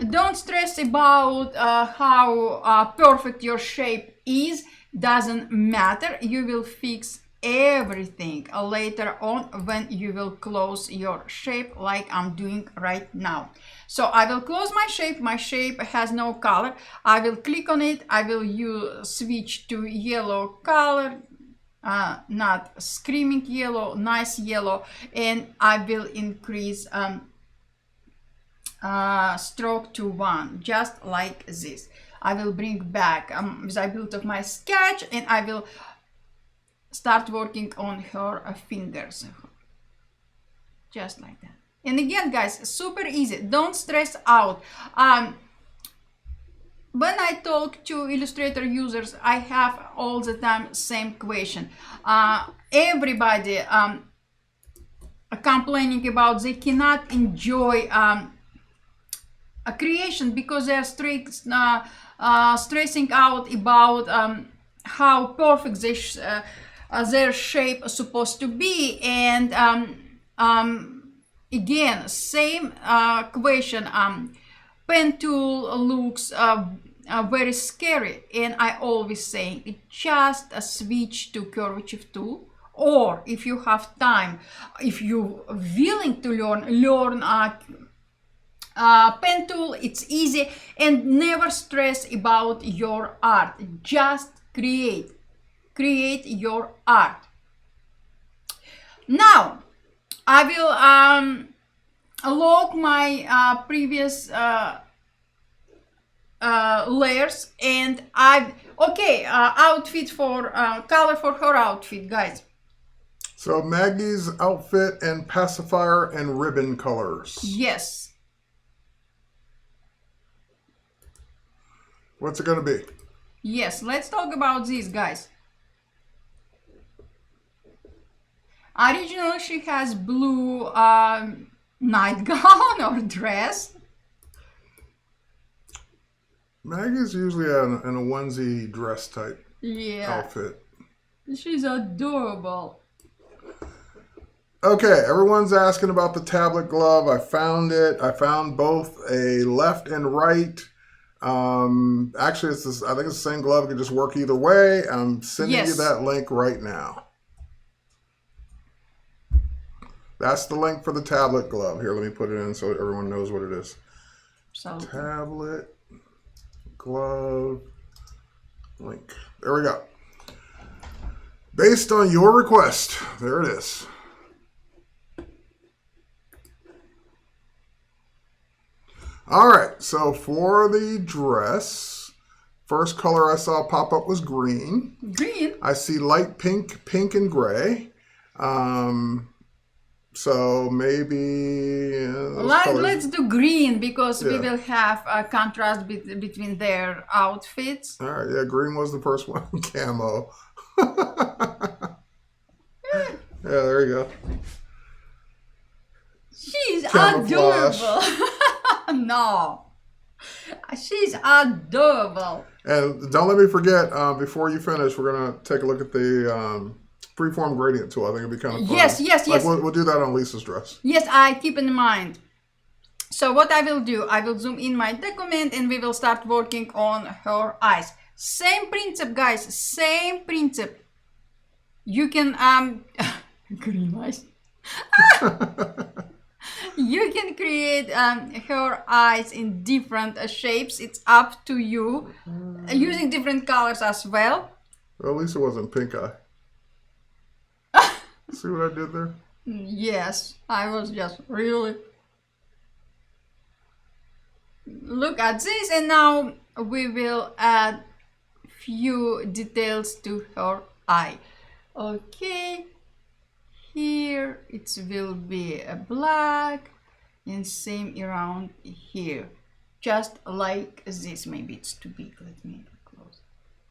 Don't stress about how perfect your shape is. doesn't matter. You will fix everything later on when you will close your shape like I'm doing right now. So I will close my shape. My shape has no color. I will click on it. I will switch to yellow color, not screaming yellow, nice yellow, and I will increase stroke to 1, just like this. I will bring back the build of my sketch, and I will start working on her fingers, just like that. And again, guys, super easy. Don't stress out. When I talk to Illustrator users, I have all the time same question. Everybody complaining about they cannot enjoy a creation because they're stressing out about how perfect their shape is supposed to be. And again, same question. Pen tool looks very scary, and I always say just switch to curvature tool, or if you have time, if you're willing to learn pen tool. It's easy, and never stress about your art. Just create your art. Now I will log my previous layers, and outfit for color for her outfit, guys. So Maggie's outfit and pacifier and ribbon colors. Yes. What's it going to be? Yes, let's talk about this, guys. Originally, she has blue nightgown or dress. Maggie's usually in a onesie dress type outfit. She's adorable. Okay, everyone's asking about the tablet glove. I found it. I found both a left and right. Actually, I think it's the same glove. It can just work either way. I'm sending you that link right now. That's the link for the tablet glove. Here, let me put it in so everyone knows what it is. Tablet glove link. There we go. Based on your request, there it is. All right, so for the dress, first color I saw pop up was green. Green. I see light pink, pink, and gray. So maybe let's do green because we will have a contrast between their outfits. All right, yeah, green was the first one. Camo. Yeah, there you go. She's adorable. No, she's adorable. And don't let me forget, before you finish, we're going to take a look at the freeform gradient tool. I think it'd be kind of fun. Yes. We'll do that on Lisa's dress. Yes, I keep in mind. So what I will do, I will zoom in my document and we will start working on her eyes. Same principle, guys, same principle. You can, green eyes. You can create her eyes in different shapes. It's up to you. Using different colors as well. Well, at least it wasn't pink eye. See what I did there? Yes, I was just really... Look at this, and now we will add few details to her eye. Okay. Here it will be a black and same around here, just like this. Maybe it's too big. Let me close.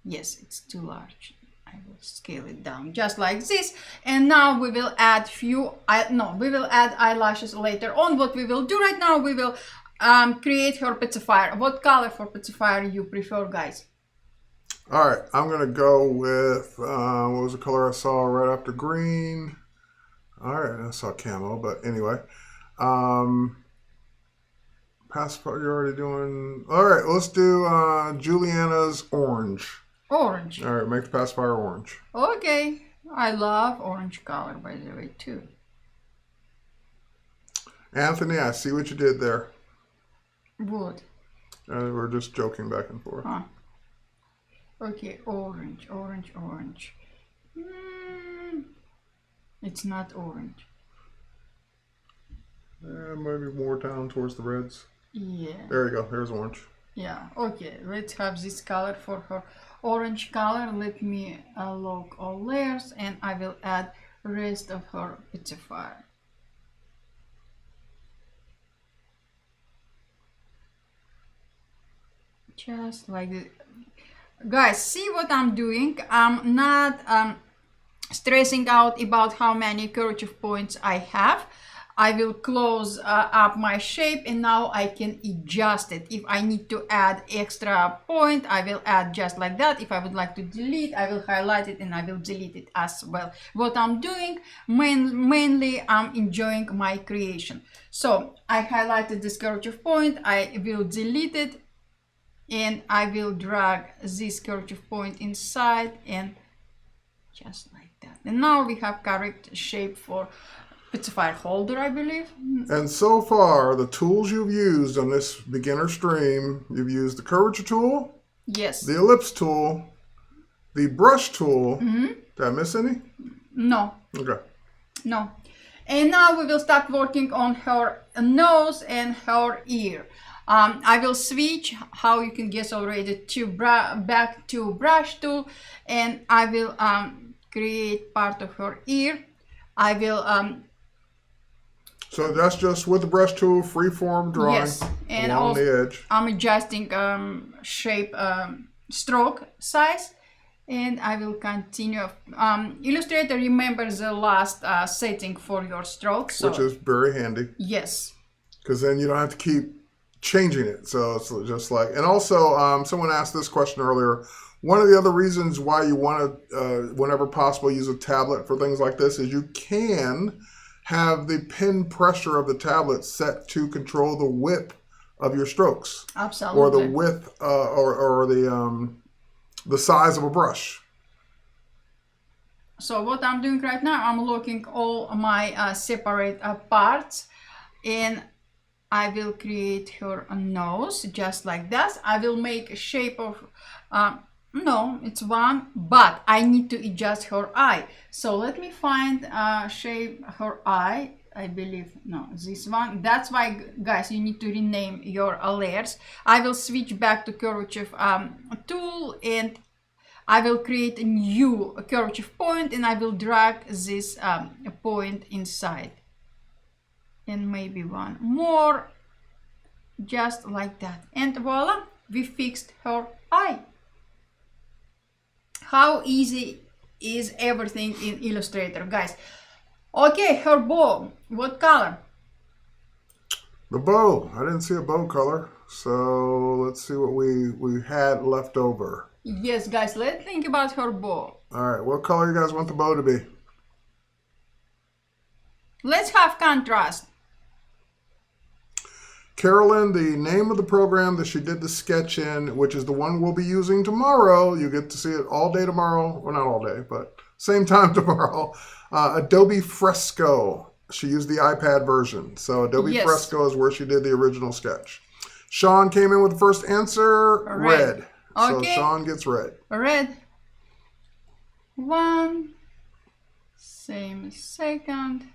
Yes, it's too large. I will scale it down just like this. And now we will add we will add eyelashes later on. What we will do right now, we will create her pacifier. What color for pacifier you prefer, guys? All right, I'm gonna go with what was the color I saw right after green? All right, I saw camo, but anyway. Passport, you're already doing... All right, let's do Juliana's orange. Orange. All right, make the pacifier orange. Okay. I love orange color, by the way, too. Anthony, I see what you did there. Wood. We're just joking back and forth. Huh. Okay, orange, orange, orange. It's not orange. Maybe more down towards the reds. Yeah. There you go. There's orange. Yeah. Okay, let's have this color for her orange color. Let me lock all layers, and I will add rest of her pacifier. Just like this. Guys, see what I'm doing? I'm not stressing out about how many curvature points I have. I will close up my shape, and now I can adjust it. If I need to add extra point, I will add just like that. If I would like to delete, I will highlight it and I will delete it as well. What I'm doing, mainly I'm enjoying my creation. So I highlighted this curvature point, I will delete it, and I will drag this curvature point inside, and just like that. And now we have correct shape for pacifier holder, I believe. And so far, the tools you've used on this beginner stream, you've used the curvature tool, Yes. the ellipse tool, the brush tool. Did I miss any? No. Okay. No. And now we will start working on her nose and her ear. I will switch, how you can guess already, to back to brush tool, and I will create part of her ear. I will So that's just with the brush tool, freeform drawing, yes, and along also the edge. I'm adjusting shape, stroke size, and I will continue. Illustrator remembers the last setting for your stroke, so Which is very handy, yes. because then you don't have to keep changing it. So it's just like, and also someone asked this question earlier. One of the other reasons why you want to, whenever possible, use a tablet for things like this is you can have the pen pressure of the tablet set to control the width of your strokes. Absolutely. Or the width, or the size of a brush. So what I'm doing right now, I'm looking all my separate parts, and I will create her nose just like that. I will make a shape of, no, it's one, but I need to adjust her eye. So let me find shape her eye. I believe, no, this one. That's why, guys, you need to rename your layers. I will switch back to curvature tool, and I will create a new curvature point, and I will drag this point inside. And maybe one more, just like that. And voila, we fixed her eye. How easy is everything in Illustrator, guys? Okay, her bow, what color? The bow. I didn't see a bow color. So let's see what we had left over. Yes, guys, let's think about her bow. All right, what color you guys want the bow to be? Let's have contrast. Carolyn, the name of the program that she did the sketch in, which is the one we'll be using tomorrow. You get to see it all day tomorrow. Well, not all day, but same time tomorrow. Adobe Fresco. She used the iPad version. So Adobe Yes. Fresco is where she did the original sketch. Sean came in with the first answer, red. Okay. So Sean gets red. Red. One. Same second.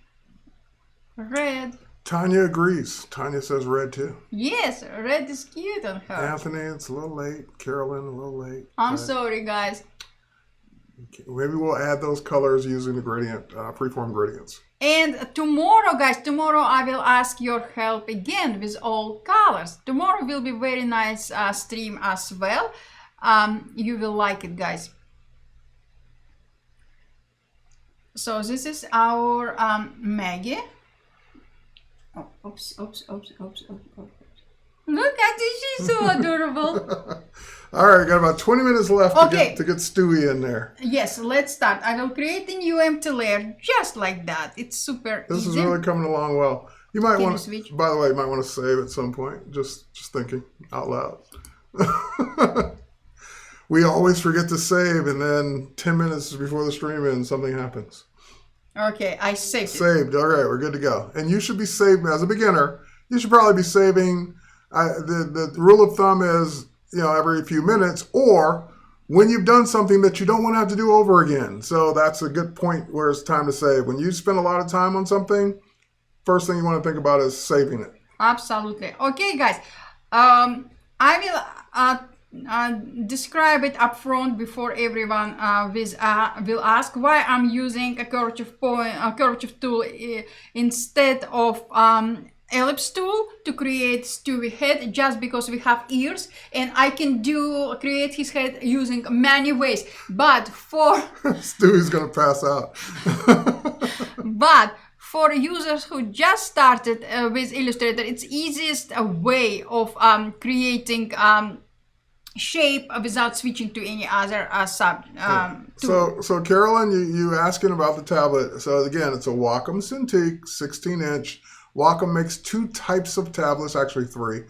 Red. Tanya agrees. Tanya says red too. Yes, red is cute on her. Anthony, it's a little late. Carolyn, a little late. I'm sorry, guys. Maybe we'll add those colors using the gradient, freeform gradients. And tomorrow, guys, tomorrow I will ask your help again with all colors. Tomorrow will be very nice stream as well. You will like it, guys. So this is our Maggie. Oh, oops. Look at this, she's so adorable. All right, got about 20 minutes left Okay. to get Stewie in there. Yes, let's start. I will create a new empty layer just like that. It's super This easy. is really coming along well. You might Can want you switch? by the way, you might want to save at some point. Just thinking out loud. We always forget to save, and then 10 minutes before the stream ends, something happens. Okay, I saved it. Saved. All right, we're good to go. And you should be saving, as a beginner, you should probably be saving. The rule of thumb is, every few minutes, or when you've done something that you don't want to have to do over again. So that's a good point where it's time to save. When you spend a lot of time on something, first thing you want to think about is saving it. Absolutely. Okay, guys. I will describe it up front before everyone will ask why I'm using a curvature tool instead of ellipse tool to create Stewie's head, just because we have ears and I can create his head using many ways. But for Stewie's gonna pass out. but for users who just started with Illustrator, it's easiest way of creating shape without switching to any other tool. So Carolyn, you asking about the tablet. So again, it's a Wacom Cintiq 16-inch. Wacom makes two types of tablets, actually three.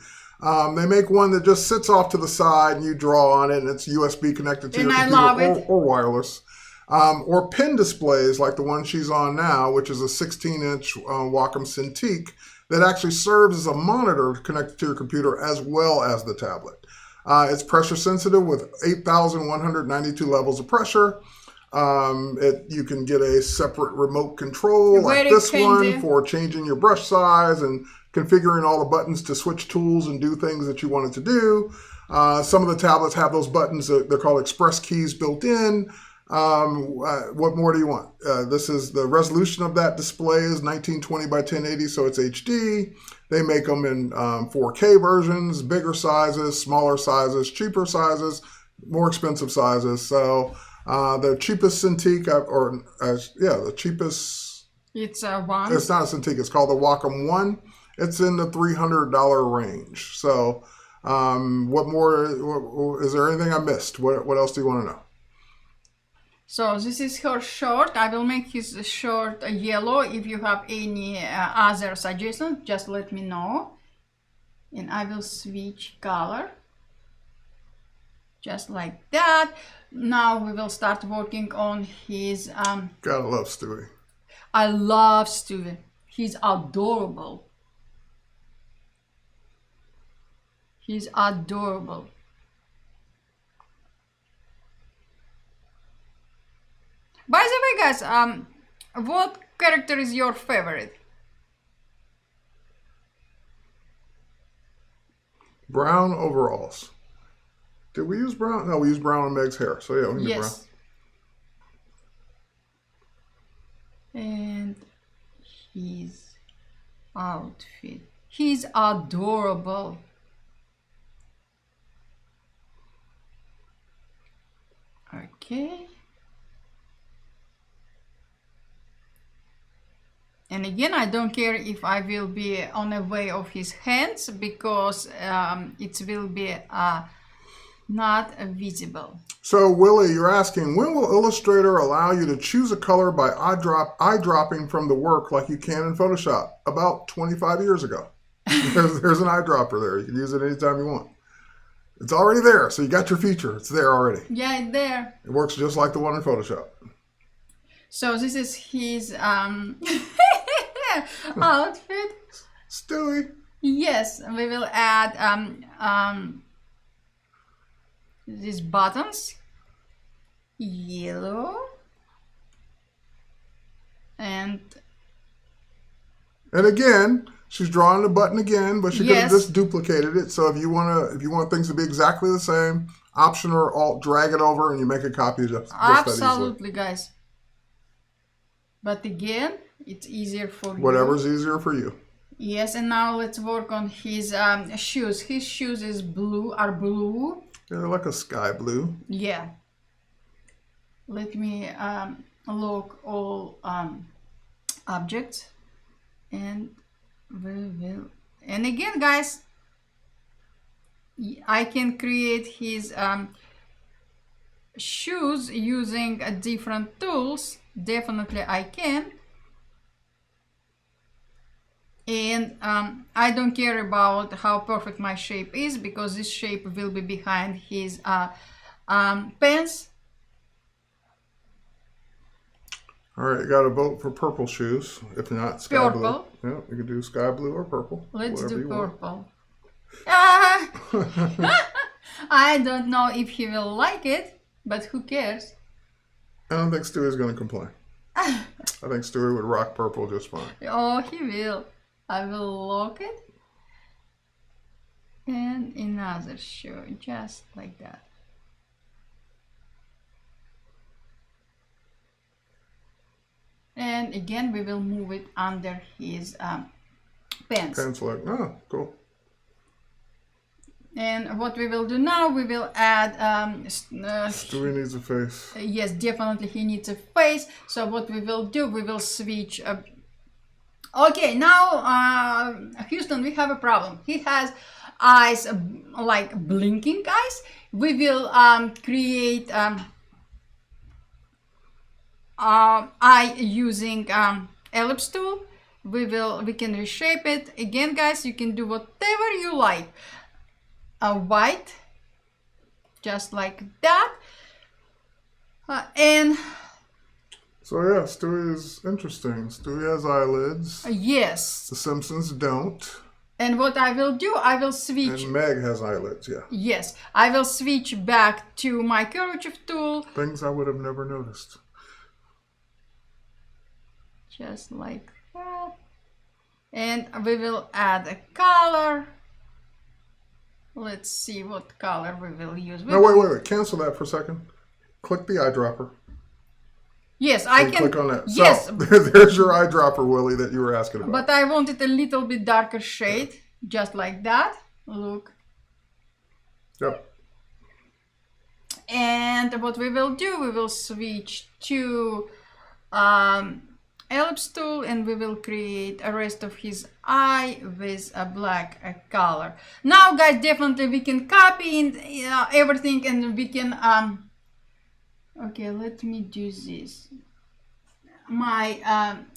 They make one that just sits off to the side and you draw on it, and it's USB connected to your computer or wireless. Or pen displays like the one she's on now, which is a 16-inch Wacom Cintiq that actually serves as a monitor connected to your computer as well as the tablet. It's pressure sensitive with 8,192 levels of pressure. You can get a separate remote control like this one for changing your brush size and configuring all the buttons to switch tools and do things that you wanted to do. Some of the tablets have those buttons, they're called express keys built in. What more do you want? This is the resolution of that display is 1920 by 1080, so it's HD. They make them in 4K versions, bigger sizes, smaller sizes, cheaper sizes, more expensive sizes. So the cheapest Cintiq, the cheapest. It's a one. It's not a Cintiq. It's called the Wacom One. It's in the $300 range. So, what more? Is there anything I missed? What else do you want to know? So this is her short. I will make his short yellow. If you have any other suggestions, just let me know. And I will switch color. Just like that. Now we will start working on his... Gotta love Stewie. I love Stewie. He's adorable. He's adorable. By the way, guys, what character is your favorite? Brown overalls. Did we use brown? No, we used brown on Meg's hair. So yeah, we can do brown. And his outfit. He's adorable. Okay. And again, I don't care if I will be on the way of his hands, because it will be not visible. So Willie, you're asking, when will Illustrator allow you to choose a color by eyedropping from the work like you can in Photoshop? About 25 years ago. There's an eyedropper there. You can use it anytime you want. It's already there, so you got your feature. It's there already. Yeah, it's there. It works just like the one in Photoshop. So this is his outfit. Stewie. Yes, we will add these buttons, yellow, and again, she's drawing the button again, but she could have just duplicated it. So if you want things to be exactly the same, Option or Alt, drag it over, and you make a copy of just absolutely, guys. But again, it's easier for you. Whatever's easier for you. Yes, and now let's work on his shoes. His shoes are blue. Yeah, they're like a sky blue. Yeah. Let me lock all objects, and we will. And again, guys, I can create his shoes using different tools. Definitely I can. And I don't care about how perfect my shape is, because this shape will be behind his pants. All right, you got to vote for purple shoes. If not, sky Purple. blue. Yeah, you can do sky blue or purple. Let's whatever do you purple. Ah! Want. I don't know if he will like it, but who cares? I don't think Stewie's going to complain. I think Stewie would rock purple just fine. Oh, he will. I will lock it. And another shoe, just like that. And again, we will move it under his pants. Pants like, oh, cool. And what we will do now, we will add... Stewie needs a face. Yes, definitely he needs a face. So what we will do, we will switch... Okay, now, Houston, we have a problem. He has eyes, like blinking eyes. We will create eye using ellipse tool. We can reshape it. Again, guys, you can do whatever you like. White, just like that. And so yeah, Stewie is interesting. Stewie has eyelids. yes. The Simpsons don't. And what I will do, I will switch. And Meg has eyelids, yeah. Yes, I will switch back to my curvature tool. Things I would have never noticed. Just like that. And we will add a color. Let's see what color we will use. No, wait. Cancel that for a second. Click the eyedropper. Yes, I and can. Click on that. Yes. So, there's your eyedropper, Willie, that you were asking about. But I want it a little bit darker shade. Just like that. Look. Yep. And what we will do, we will switch to ellipse tool, and we will create a rest of his eye with a black color. Now, guys, definitely we can copy in, everything, and we can okay, let me do this. My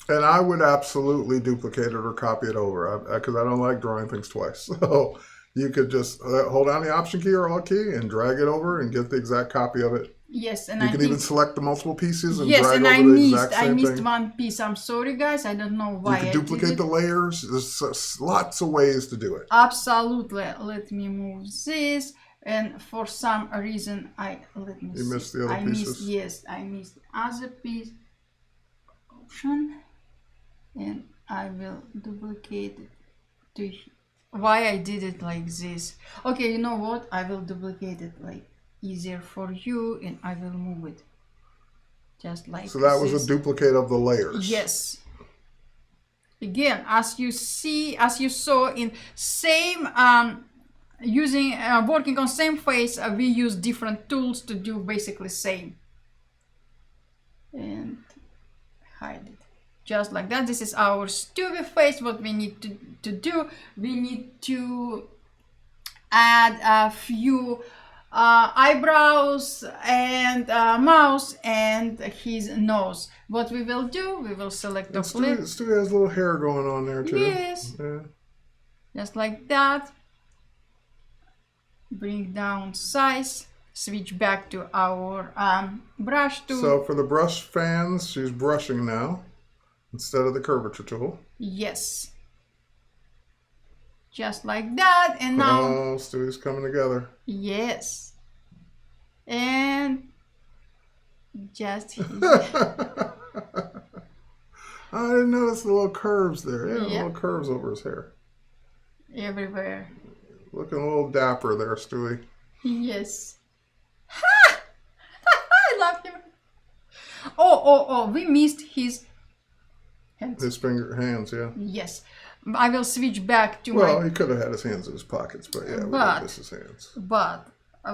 and I would absolutely duplicate it or copy it over because I don't like drawing things twice. So you could just hold down the Option key or Alt key and drag it over and get the exact copy of it. Yes, and you I can think, even select the multiple pieces and yes, drag and over the exact same I missed thing. one piece. I'm sorry, guys. I don't know why. You can duplicate the layers. There's lots of ways to do it. Absolutely. Let me move this. And for some reason, let me You see. missed the other pieces. I missed the other piece. Option, and I will duplicate it to why I did it like this. Okay, you know what? I will duplicate it like easier for you, and I will move it just like so that this. was a duplicate of the layers. Yes. Again, as you saw in same using working on same face, we use different tools to do basically same. And hide it just like that. This is our Stewie face. What we need to do, we need to add a few eyebrows and mouth and his nose. What we will do, we will select the flip. Stewie has a little hair going on there too. Yes. Yeah. Just like that. Bring down size. Switch back to our brush tool. So for the brush fans, she's brushing now instead of the curvature tool. Yes. Just like that. And now... Oh, Stewie's coming together. Yes. And just... I didn't notice the little curves there. Yeah, Yep. little curves over his hair. Everywhere. Looking a little dapper there, Stewie. Yes. Ha! I love him. Oh, we missed his hands. His hands, yeah. Yes. I will switch back to Well, my... he could have had his hands in his pockets, but yeah, we But- did miss his hands. But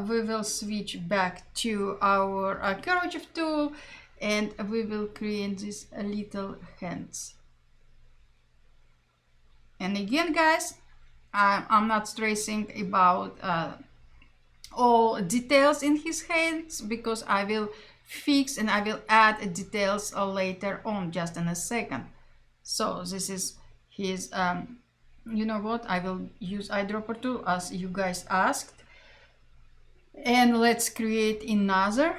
we will switch back to our curvature tool, and we will create these little hands. And again, guys, I'm not stressing about all details in his hands because I will fix and I will add details later on, just in a second. So this is his, you know what, I will use eyedropper tool as you guys asked. And let's create another.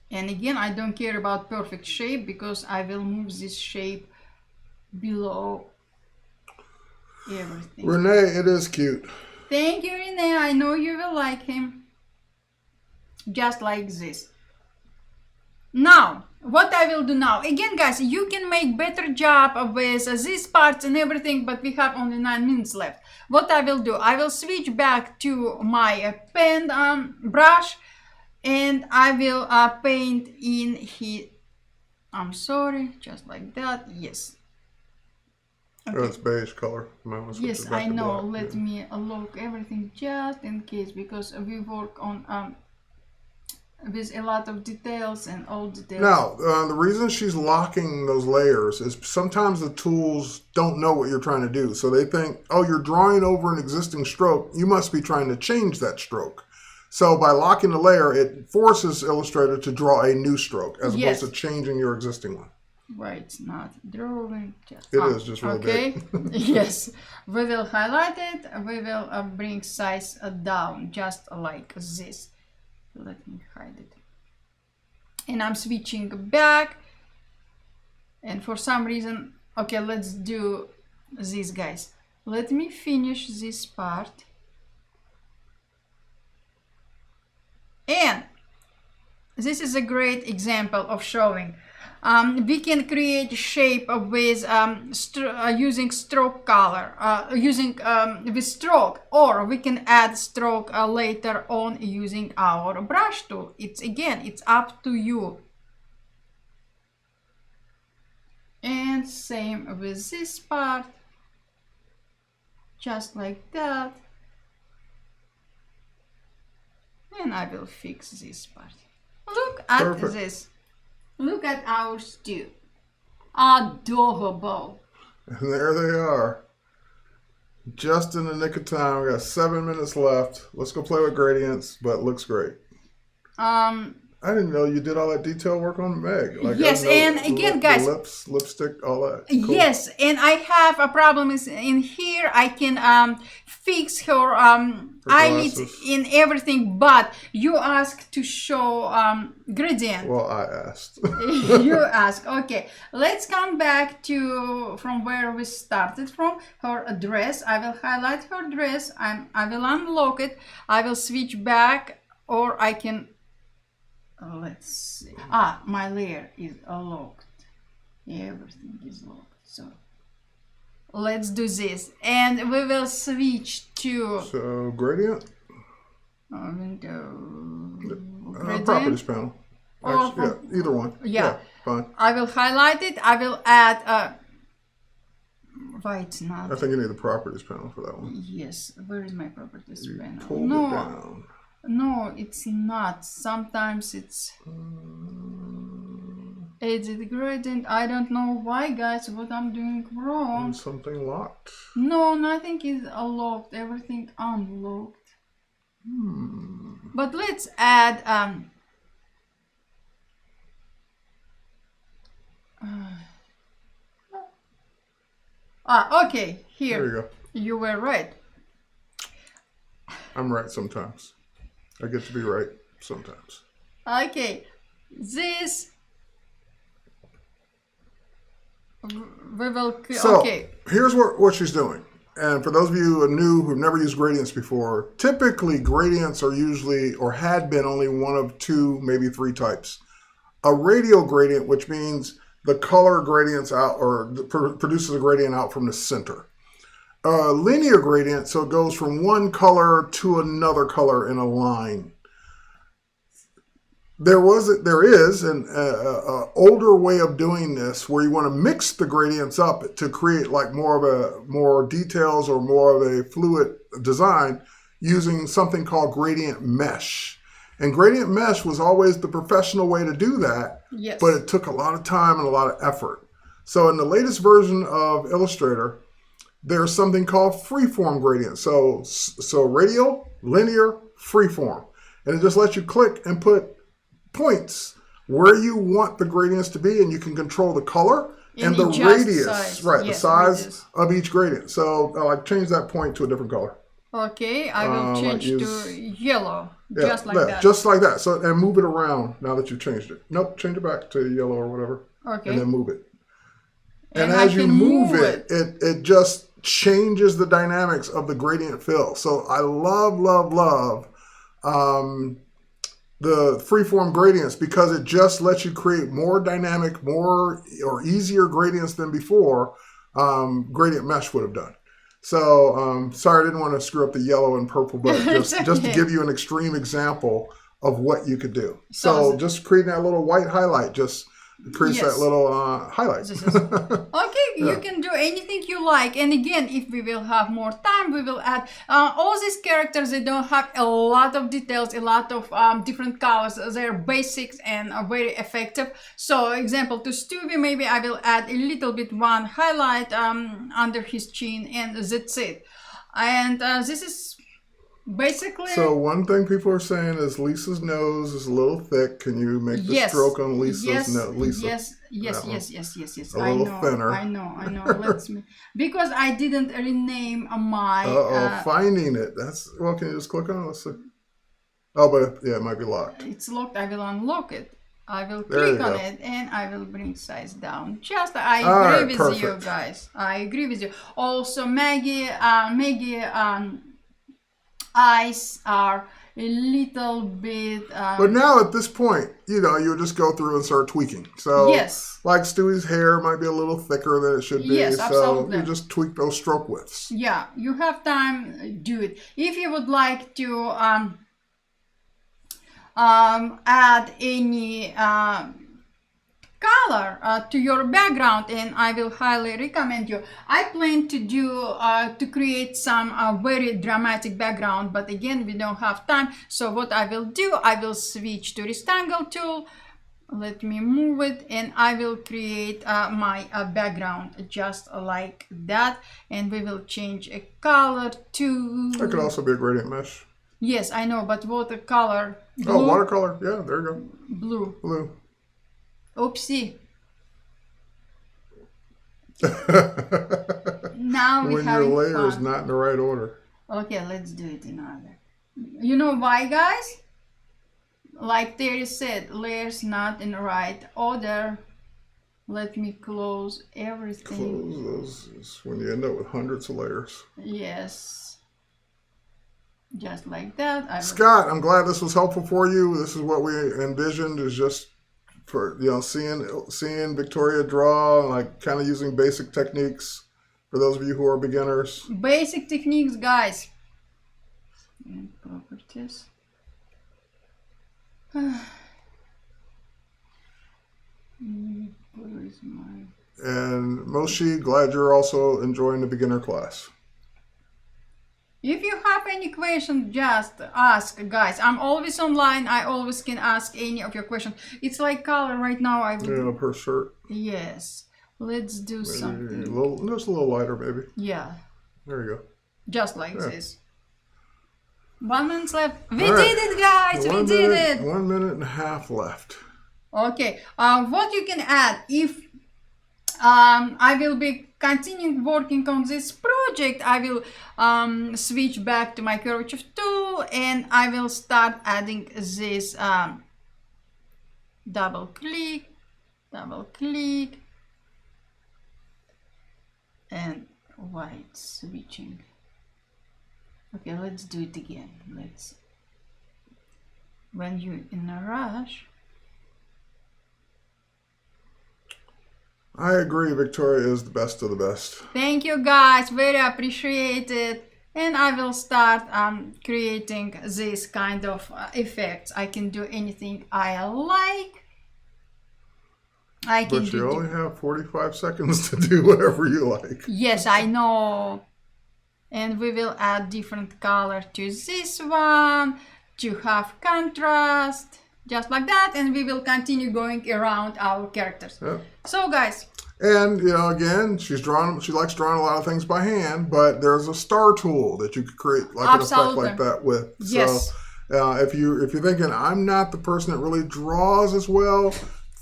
And again, I don't care about perfect shape because I will move this shape below everything. Renee, it is cute. Thank you, Renee. I know you will like him. Just like this. Now, what I will do now, again guys, you can make better job with these parts and everything, but we have only 9 minutes left. What I will do, I will switch back to my pen brush, and I will paint in here. I'm sorry, just like that. Yes. Okay. Oh, it's beige color. Yes, I know. Let me look everything just in case, because we work on with a lot of details and all details. Now, the reason she's locking those layers is sometimes the tools don't know what you're trying to do. So they think, oh, you're drawing over an existing stroke. You must be trying to change that stroke. So by locking the layer, it forces Illustrator to draw a new stroke as opposed to changing your existing one. Right, it's not drawing. Just, it is just really big. Yes, we will highlight it. We will bring size down just like this. Let me hide it. And I'm switching back. And for some reason, okay, let's do this, guys. Let me finish this part. And this is a great example of showing. We can create shape with using stroke color, with stroke, or we can add stroke later on using our brush tool. It's up to you. And same with this part, just like that. And I will fix this part. Look at this. Look at our stew. Adorable. And there they are. Just in the nick of time. We got 7 minutes left. Let's go play with gradients, but it looks great. I didn't know you did all that detail work on Meg. Like, yes, and again, guys, lips, lipstick, all that. Cool. Yes, and I have a problem is in here. I can fix her eyelids in everything, but you asked to show gradient. Well, I asked. You asked. Okay, let's come back to from where we started from. Her dress. I will highlight her dress. I will unlock it. I will switch back, or I can. Let's see. My layer is locked. Everything is locked. So let's do this, and we will switch to gradient. Gradient. Properties panel. Actually, yeah, either one. Yeah, fine. I will highlight it. I will add. Why it's not? I think you need the properties panel for that one. Yes. Where is my properties panel? Pull it down. No, it's not. Sometimes it's edit gradient. I don't know why, guys, what I'm doing wrong. Something locked. No, nothing is locked. Everything unlocked. But let's add okay, here. There you go. You were right. I'm right sometimes. I get to be right sometimes. Okay, this we will. So okay. Here's what she's doing. And for those of you who've never used gradients before, typically gradients are usually or had been only one of 2, maybe 3 types. A radial gradient, which means the color gradients out or produces a gradient out from the center. A linear gradient, so it goes from one color to another color in a line. There is an older way of doing this where you want to mix the gradients up to create like more details or more of a fluid design using something called gradient mesh. And gradient mesh was always the professional way to do that, yes. But it took a lot of time and a lot of effort. So in the latest version of Illustrator, there's something called freeform gradient. So radial, linear, freeform. And it just lets you click and put points where you want the gradients to be, and you can control the color and the just radius, size. right? Yes, the size radius. of each gradient. So I'll change that point to a different color. Okay, I will change to yellow, just like that. Just like that. So and move it around now that you've changed it. Nope, change it back to yellow or whatever. Okay. And then move it. And as you move it, it just changes the dynamics of the gradient fill. So I love the freeform gradients because it just lets you create more dynamic, more or easier gradients than before gradient mesh would have done. So sorry, I didn't want to screw up the yellow and purple, but just to give you an extreme example of what you could do. So just creating that little white highlight just creates that little highlight. Okay, you can do anything you like. And again, if we will have more time, we will add all these characters. They don't have a lot of details, a lot of different colors. They're basics and are very effective. So example, to Stewie, maybe I will add a little bit one highlight under his chin, and that's it. And this is basically. So one thing people are saying is Lisa's nose is a little thick. Can you make the stroke on Lisa's nose? Yes. A little thinner. I know. Let's because I didn't rename my. Finding it. That's well. Can you just click on it? Let's see. Oh, but it might be locked. It's locked. I will unlock it. I will click on it and I will bring size down. I agree with you guys. I agree with you. Also, Maggie. Eyes are a little bit. But now at this point, you just go through and start tweaking. So, like Stewie's hair might be a little thicker than it should be. Yes, absolutely. So you just tweak those stroke widths. Yeah, you have time, do it. If you would like to add any color to your background, and I will highly recommend you. I plan to do to create some very dramatic background, but again we don't have time. So what I will do, I will switch to rectangle tool. Let me move it, and I will create my background just like that, and we will change a color to. That could also be a gradient mesh. Yes, I know, but watercolor. Blue. Oh, watercolor. Yeah, there you go. Blue. Oopsie. Now we have when your layer is not in the right order. Okay, let's do it in order. You know why, guys? Like Terry said, layers not in the right order. Let me close everything. Close those is when you end up with hundreds of layers. Yes. Just like that. Scott, I'm glad this was helpful for you. This is what we envisioned, is just for seeing Victoria draw, like kind of using basic techniques for those of you who are beginners. Basic techniques, guys. And properties. Where is my... And Moshi, glad you're also enjoying the beginner class. If you have any questions, just ask, guys. I'm always online. I always can ask any of your questions. It's like color right now. Per shirt. Yes. Let's do something. Just a little lighter, maybe. Yeah. There you go. Just like this. 1 minute left. We did it, guys. We did it. 1 minute and a half left. Okay. What you can add, if I will be continuing working on this project, I will switch back to my curvature tool, and I will start adding this double click, and white switching. Okay, let's do it again. When you're in a rush. I agree, Victoria is the best of the best. Thank you, guys. Very appreciated. And I will start creating this kind of effects. I can do anything I like. But you only have 45 seconds to do whatever you like. Yes, I know. And we will add different color to this one to have contrast. Just like that, and we will continue going around our characters. Yeah. So, guys. And, again, she likes drawing a lot of things by hand, but there's a star tool that you could create like an effect like that with. Yes. So, if you're thinking, I'm not the person that really draws as well,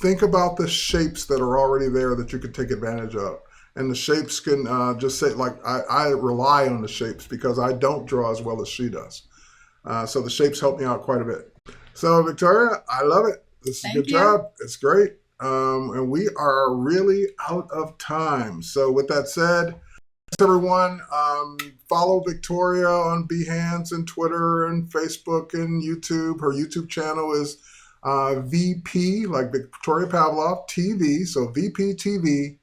think about the shapes that are already there that you can take advantage of. And the shapes can just say, like, I rely on the shapes because I don't draw as well as she does. So the shapes help me out quite a bit. So Victoria, I love it. This is a good job. It's great. And we are really out of time. So with that said, everyone, follow Victoria on Behance and Twitter and Facebook and YouTube. Her YouTube channel is VP, like Victoria Pavlov, TV. So VPTV.me.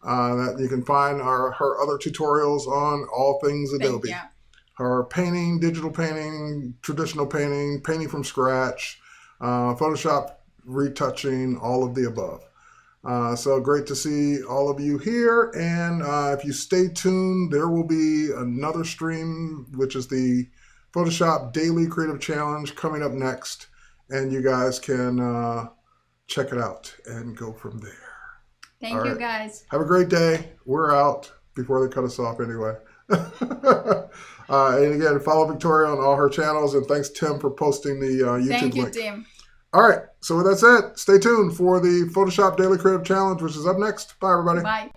That you can find her other tutorials on all things Adobe. Her painting, digital painting, traditional painting, painting from scratch, Photoshop retouching, all of the above. So great to see all of you here. And if you stay tuned, there will be another stream, which is the Photoshop Daily Creative Challenge coming up next. And you guys can check it out and go from there. Thank you, guys. Have a great day. We're out before they cut us off anyway. And again, follow Victoria on all her channels. And thanks, Tim, for posting the YouTube link. Thank you, Tim. All right. So with that said, stay tuned for the Photoshop Daily Creative Challenge, which is up next. Bye, everybody. Bye.